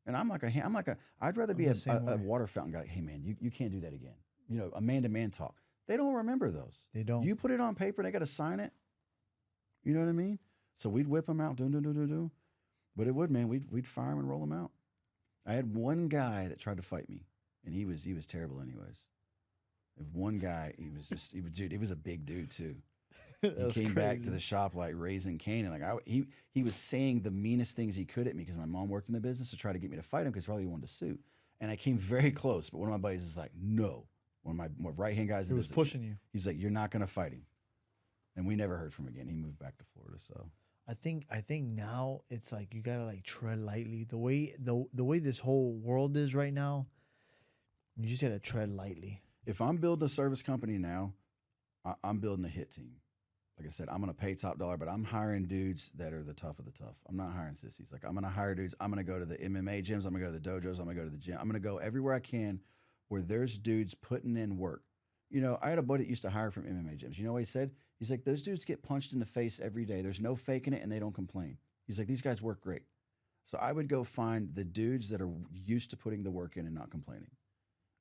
And I'd rather be a water fountain guy. Like, hey man, you can't do that again. A man-to-man talk. They don't remember those. They don't. You put it on paper, they got to sign it. You know what I mean? So we'd whip them out, do. But it would, man. We'd fire them and roll them out. I had one guy that tried to fight me, and he was terrible anyways. One guy, he was a big dude too. He came back to the shop like raising Cain, and he was saying the meanest things he could at me because my mom worked in the business to try to get me to fight him because probably he wanted to sue. And I came very close, but one of my buddies is like, no. One of my right hand guys, he was pushing you. He's like, you're not going to fight him, and we never heard from him again. He moved back to Florida. So I think now it's like you gotta like tread lightly. The way this whole world is right now, you just gotta tread lightly. If I'm building a service company now, I'm building a hit team. Like I said, I'm going to pay top dollar, but I'm hiring dudes that are the tough of the tough. I'm not hiring sissies. Like I'm going to hire dudes. I'm going to go to the MMA gyms. I'm going to go to the dojos. I'm going to go to the gym. I'm going to go everywhere I can where there's dudes putting in work. I had a buddy that used to hire from MMA gyms. You know what he said? He's like, those dudes get punched in the face every day. There's no faking it, and they don't complain. He's like, these guys work great. So I would go find the dudes that are used to putting the work in and not complaining.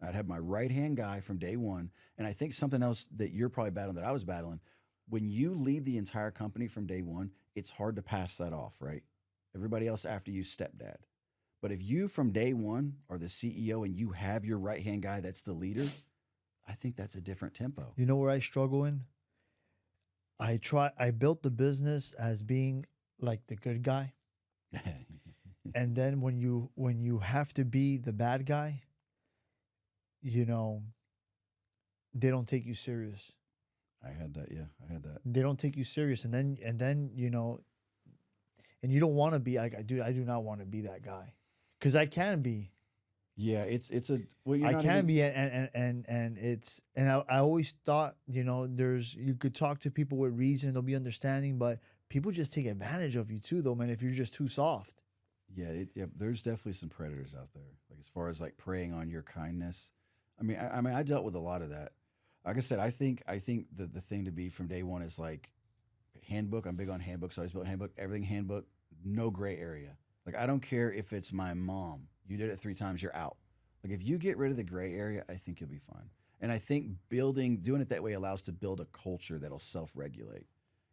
I'd have my right-hand guy from day one. And I think something else that you're probably battling that I was battling, when you lead the entire company from day one, it's hard to pass that off, right? Everybody else after you, stepdad. But if you from day one are the CEO and you have your right-hand guy that's the leader, I think that's a different tempo. You know where I struggle in? I built the business as being like the good guy. And then when you have to be the bad guy, they don't take you serious. I had that. They don't take you serious. And then and you don't want to be like I do not want to be that guy. Because I can be. Yeah, it's a I can be and I always thought, you could talk to people with reason, they'll be understanding, but people just take advantage of you too though, man, if you're just too soft. Yeah, there's definitely some predators out there. Like as far as like preying on your kindness. I dealt with a lot of that. Like I said, I think the thing to be from day one is like handbook. I'm big on handbooks. I always built handbook, everything handbook, no gray area. Like I don't care if it's my mom. You did it 3 times, you're out. Like if you get rid of the gray area, I think you'll be fine. And I think doing it that way allows to build a culture that'll self-regulate.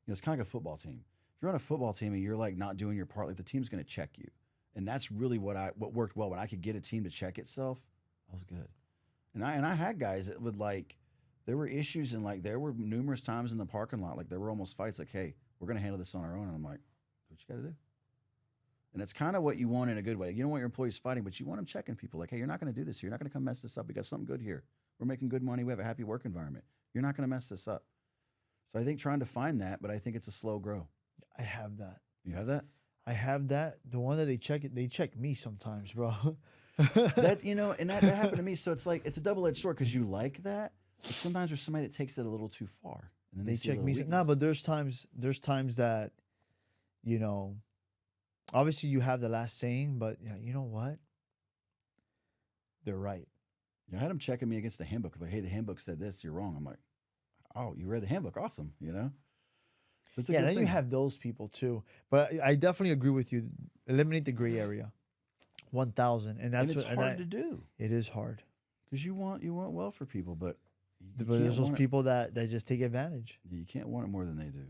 It's kind of like a football team. If you're on a football team and you're like not doing your part, like the team's going to check you. And that's really what worked well. When I could get a team to check itself, I was good. And I had guys that would like, there were issues and like there were numerous times in the parking lot, like there were almost fights like, hey, we're going to handle this on our own. And I'm like, what you got to do? And it's kind of what you want in a good way. You don't want your employees fighting, but you want them checking people like, hey, you're not going to do this here. You're not going to come mess this up. We got something good here. We're making good money. We have a happy work environment. You're not going to mess this up. So I think trying to find that, but I think it's a slow grow. I have that. You have that? I have that. The one that they check me sometimes, bro. That and that happened to me. So it's like it's a double-edged sword because you like that, but sometimes there's somebody that takes it a little too far, and then They see a check little me. weakness. No, but there's times that, you know, obviously you have the last saying, but you know what? They're right. Yeah, I had them checking me against the handbook. Like, hey, the handbook said this. You're wrong. I'm like, oh, you read the handbook? Awesome. So it's a Yeah, good then thing. you have those people too. But I definitely agree with you. Eliminate the gray area. 1,000, and that's and it's what, hard to do it is hard. because you want well for people, but you But can't there's those want it- people that just take advantage. You can't want it more than they do.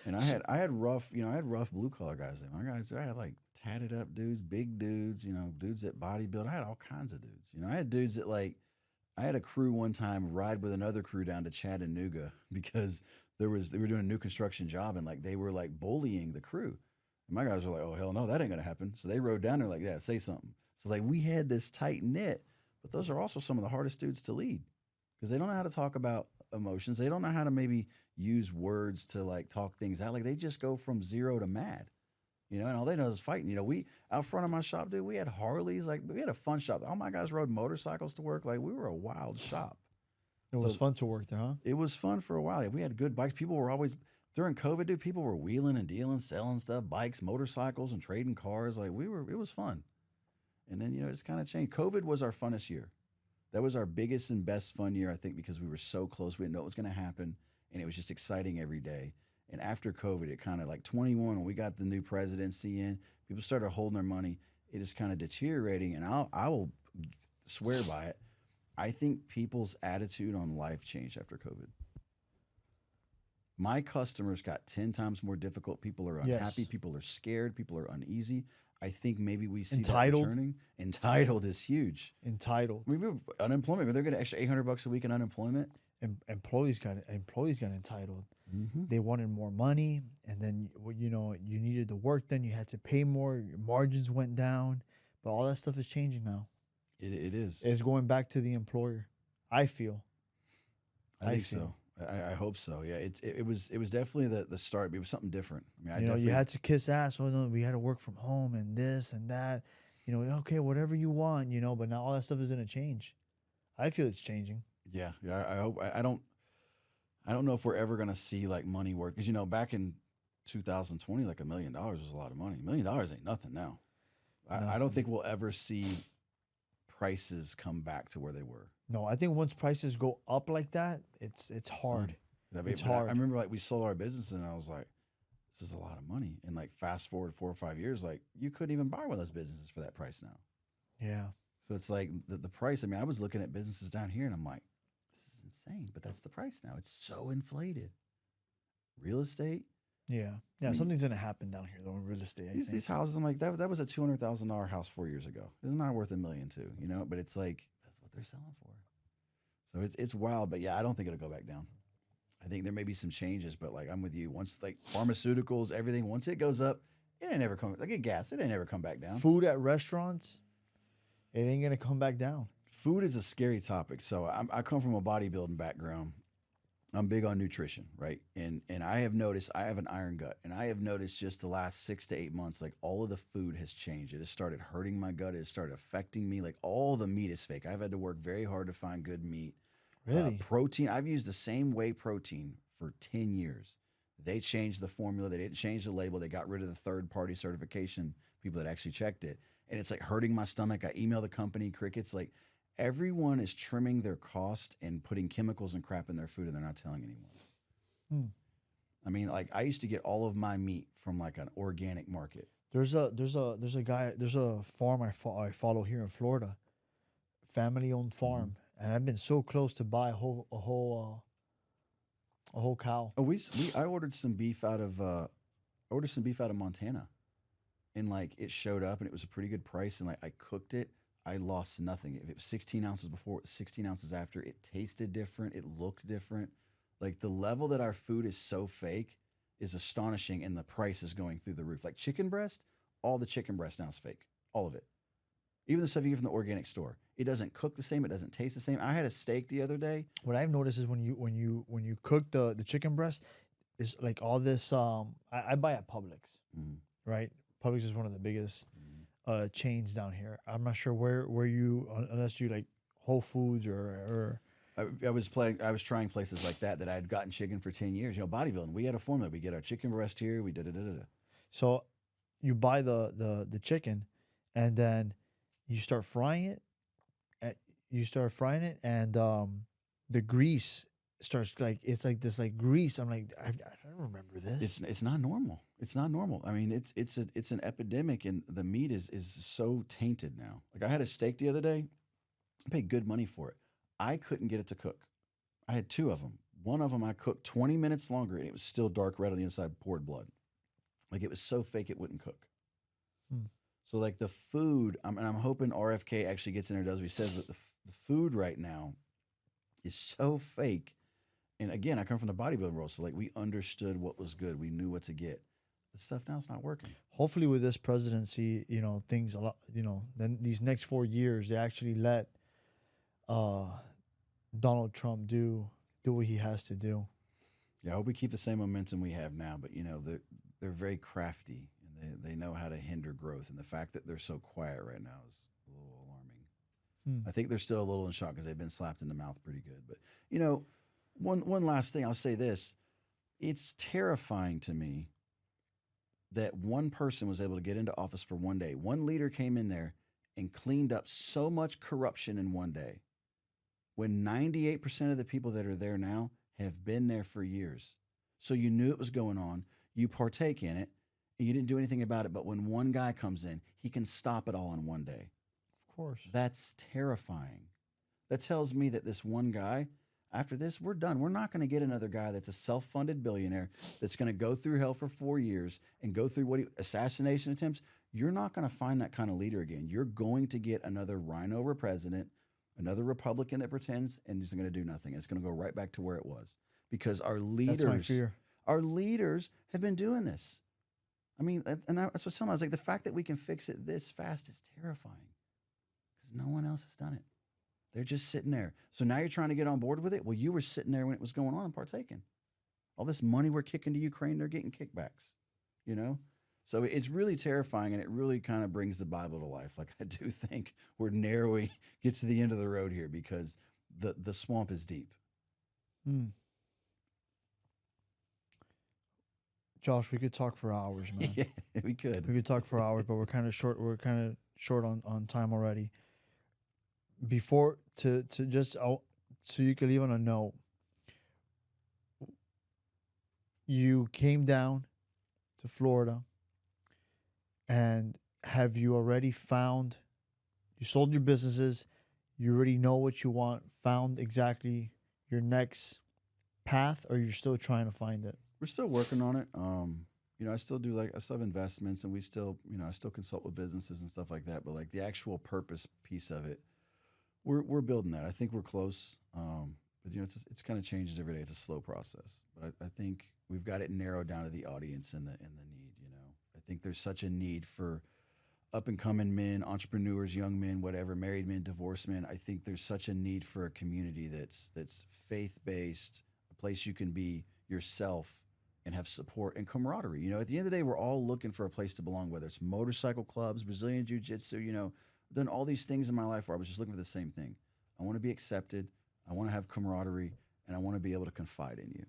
And I had rough, I had rough blue collar guys. My guys, I had like tatted up dudes, big dudes, dudes that bodybuild. I had all kinds of dudes. I had dudes that I had a crew one time ride with another crew down to Chattanooga because they were doing a new construction job and like they were like bullying the crew. And my guys were like, oh hell no, that ain't gonna happen. So they rode down there like, yeah, say something. So like we had this tight knit, but those are also some of the hardest dudes to lead because they don't know how to talk about emotions. They don't know how to maybe use words to like talk things out. Like they just go from zero to mad, and all they know is fighting. We out front of my shop, dude, we had Harleys. Like we had a fun shop. All my guys rode motorcycles to work. Like we were a wild shop. It was fun to work there, huh? It was fun for a while. We had good bikes. People were always during COVID, dude. People were wheeling and dealing, selling stuff, bikes, motorcycles, and trading cars. Like it was fun. And then it's kind of changed. COVID was our funnest year. That was our biggest and best fun year, I think, because we were so close. We didn't know what was going to happen, and it was just exciting every day. And after COVID, it kind of like 21, when we got the new presidency in, people started holding their money. It is kind of deteriorating, and I will swear by it. I think people's attitude on life changed after COVID. My customers got 10 times more difficult. People are unhappy. Yes. People are scared. People are uneasy. I think maybe we see Entitled. that returning. Entitled is huge. Entitled. I mean, unemployment. They're getting extra $800 a week in unemployment. Employees got entitled. Mm-hmm. They wanted more money, and then you needed the work done. You had to pay more. Your margins went down, but all that stuff is changing now. It is. It's going back to the employer. I feel. I think so. I hope so. Yeah. It was definitely the start. But it was something different. I mean, You had to kiss ass. Oh no, we had to work from home and this and that. Okay, whatever you want. But now all that stuff is gonna change. I feel it's changing. Yeah. I hope. I don't know if we're ever gonna see like money work because back in 2020, like $1 million was a lot of money. $1 million ain't nothing now. I don't think we'll ever see prices come back to where they were. No, I think once prices go up like that, it's hard. It's hard. I remember like we sold our business and I was like, this is a lot of money. And like fast forward 4 or 5 years, like you couldn't even buy one of those businesses for that price now. Yeah. So it's like the price. I mean, I was looking at businesses down here and I'm like, this is insane, but that's the price now. It's so inflated. Real estate. Yeah. Yeah. Something's gonna happen down here though in real estate. These houses, I'm like, that was a $200,000 house 4 years ago. It's not worth $1 million too, but it's like, that's what they're selling for. So it's wild, but yeah, I don't think it'll go back down. I think there may be some changes, but like I'm with you. Once like pharmaceuticals, everything, once it goes up, it ain't never come. Like gas, it ain't never come back down. Food at restaurants, it ain't gonna come back down. Food is a scary topic. So I come from a bodybuilding background. I'm big on nutrition, right? And I have noticed I have an iron gut, and I have noticed just the last 6 to 8 months, like all of the food has changed. It has started hurting my gut. It has started affecting me. Like all the meat is fake. I've had to work very hard to find good meat. Really? Protein. I've used the same whey protein for 10 years. They changed the formula. They didn't change the label. They got rid of the third-party certification people that actually checked it. And it's like hurting my stomach. I email the company, Crickets, like everyone is trimming their cost and putting chemicals and crap in their food, and they're not telling anyone. I mean, like I used to get all of my meat from like an organic market. There's a farm I follow here in Florida, family-owned farm, and I've been so close to buy a whole cow. Oh, I ordered some beef out of Montana, and like it showed up and it was a pretty good price, and like I cooked it. I lost nothing. If it was 16 ounces before, it was 16 ounces after. It tasted different. It looked different. Like the level that our food is so fake is astonishing, and the price is going through the roof. Like chicken breast, all the chicken breast now is fake. All of it. Even the stuff you get from the organic store. It doesn't cook the same. It doesn't taste the same. I had a steak the other day. What I've noticed is when you cook the chicken breast, is like all this. I buy at Publix, Mm, right? Publix is one of the biggest mm. chains down here. I'm not sure where you unless you like Whole Foods or I was trying places like that I had gotten chicken for 10 years. You know, bodybuilding. We had a formula. We get our chicken breast here. We da. so you buy the chicken, and then you start frying it. And the grease starts like it's like this like grease. I'm like I don't remember this. It's not normal. It's not normal. I mean, it's an epidemic, and the meat is so tainted now. Like I had a steak the other day. I paid good money for it. I couldn't get it to cook. I had two of them. One of them I cooked 20 minutes longer, and it was still dark red on the inside, poured blood. Like it was so fake it wouldn't cook. Hmm. So like the food, and I'm hoping RFK actually gets in there and does what he says, but the food right now is so fake. And again, I come from the bodybuilding world, so like we understood what was good. We knew what to get. The stuff now is not working. Hopefully, with this presidency, things a lot. Then these next 4 years, they actually let Donald Trump do what he has to do. Yeah, I hope we keep the same momentum we have now. But they're very crafty, and they know how to hinder growth. And the fact that they're so quiet right now is a little alarming. I think they're still a little in shock because they've been slapped in the mouth pretty good. But one last thing, I'll say this: it's terrifying to me that one person was able to get into office for one day. One leader came in there and cleaned up so much corruption in one day, when 98% of the people that are there now have been there for years. So you knew it was going on, you partake in it, and you didn't do anything about it. But when one guy comes in, he can stop it all in one day. Of course. That's terrifying. That tells me that this one guy, after this, we're done. We're not going to get another guy that's a self-funded billionaire that's going to go through hell for 4 years and go through assassination attempts. You're not going to find that kind of leader again. You're going to get another rhino president, another Republican that pretends and is going to do nothing. It's going to go right back to where it was, because our leaders, That's my fear. Our leaders have been doing this. I mean, and that's what I was like, the fact that we can fix it this fast is terrifying, because no one else has done it. They're just sitting there. So now you're trying to get on board with it? Well, you were sitting there when it was going on and partaking. All this money we're kicking to Ukraine, they're getting kickbacks, So it's really terrifying, and it really kind of brings the Bible to life. Like, I do think we're narrowing, get to the end of the road here, because the swamp is deep. Josh, we could talk for hours, man. Yeah, we could. We could talk for hours, but we're kind of short. We're kind of short on time already. Before to just so you could leave on a note. You came down to Florida, and have you already found? You sold your businesses. You already know what you want. Found exactly your next path, or you're still trying to find it? We're still working on it. I still do I still have investments, and we still, I still consult with businesses and stuff like that. But like the actual purpose piece of it, we're building that. I think we're close. But it's kind of changes every day. It's a slow process. But I think we've got it narrowed down to the audience and the need. I think there's such a need for up and coming men, entrepreneurs, young men, whatever, married men, divorced men. I think there's such a need for a community that's faith based, a place you can be yourself and have support and camaraderie. At the end of the day, we're all looking for a place to belong, whether it's motorcycle clubs, Brazilian jiu-jitsu, done all these things in my life where I was just looking for the same thing. I want to be accepted. I want to have camaraderie, and I want to be able to confide in you.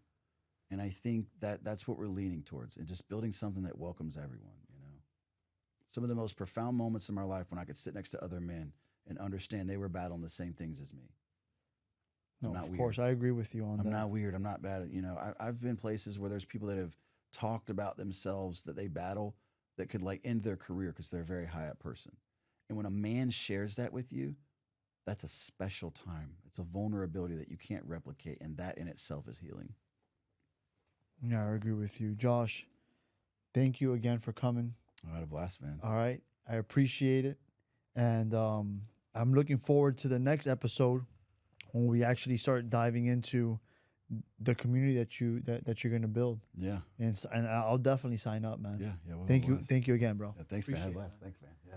And I think that's what we're leaning towards, and just building something that welcomes everyone. Some of the most profound moments in my life when I could sit next to other men and understand they were battling the same things as me. No, of course, I agree with you on that. I'm not weird. I'm not bad. I've been places where there's people that have talked about themselves that they battle that could end their career because they're a very high up person. And when a man shares that with you, that's a special time. It's a vulnerability that you can't replicate, and that in itself is healing. Yeah, I agree with you. Josh, thank you again for coming. I had a blast, man. All right. I appreciate it. And I'm looking forward to the next episode when we actually start diving into the community that you're going to build. Yeah. And I'll definitely sign up, man. Yeah. Well, Thank you. Thank you again, bro. Yeah, thanks, man. I had a blast. Thanks, man. Yeah.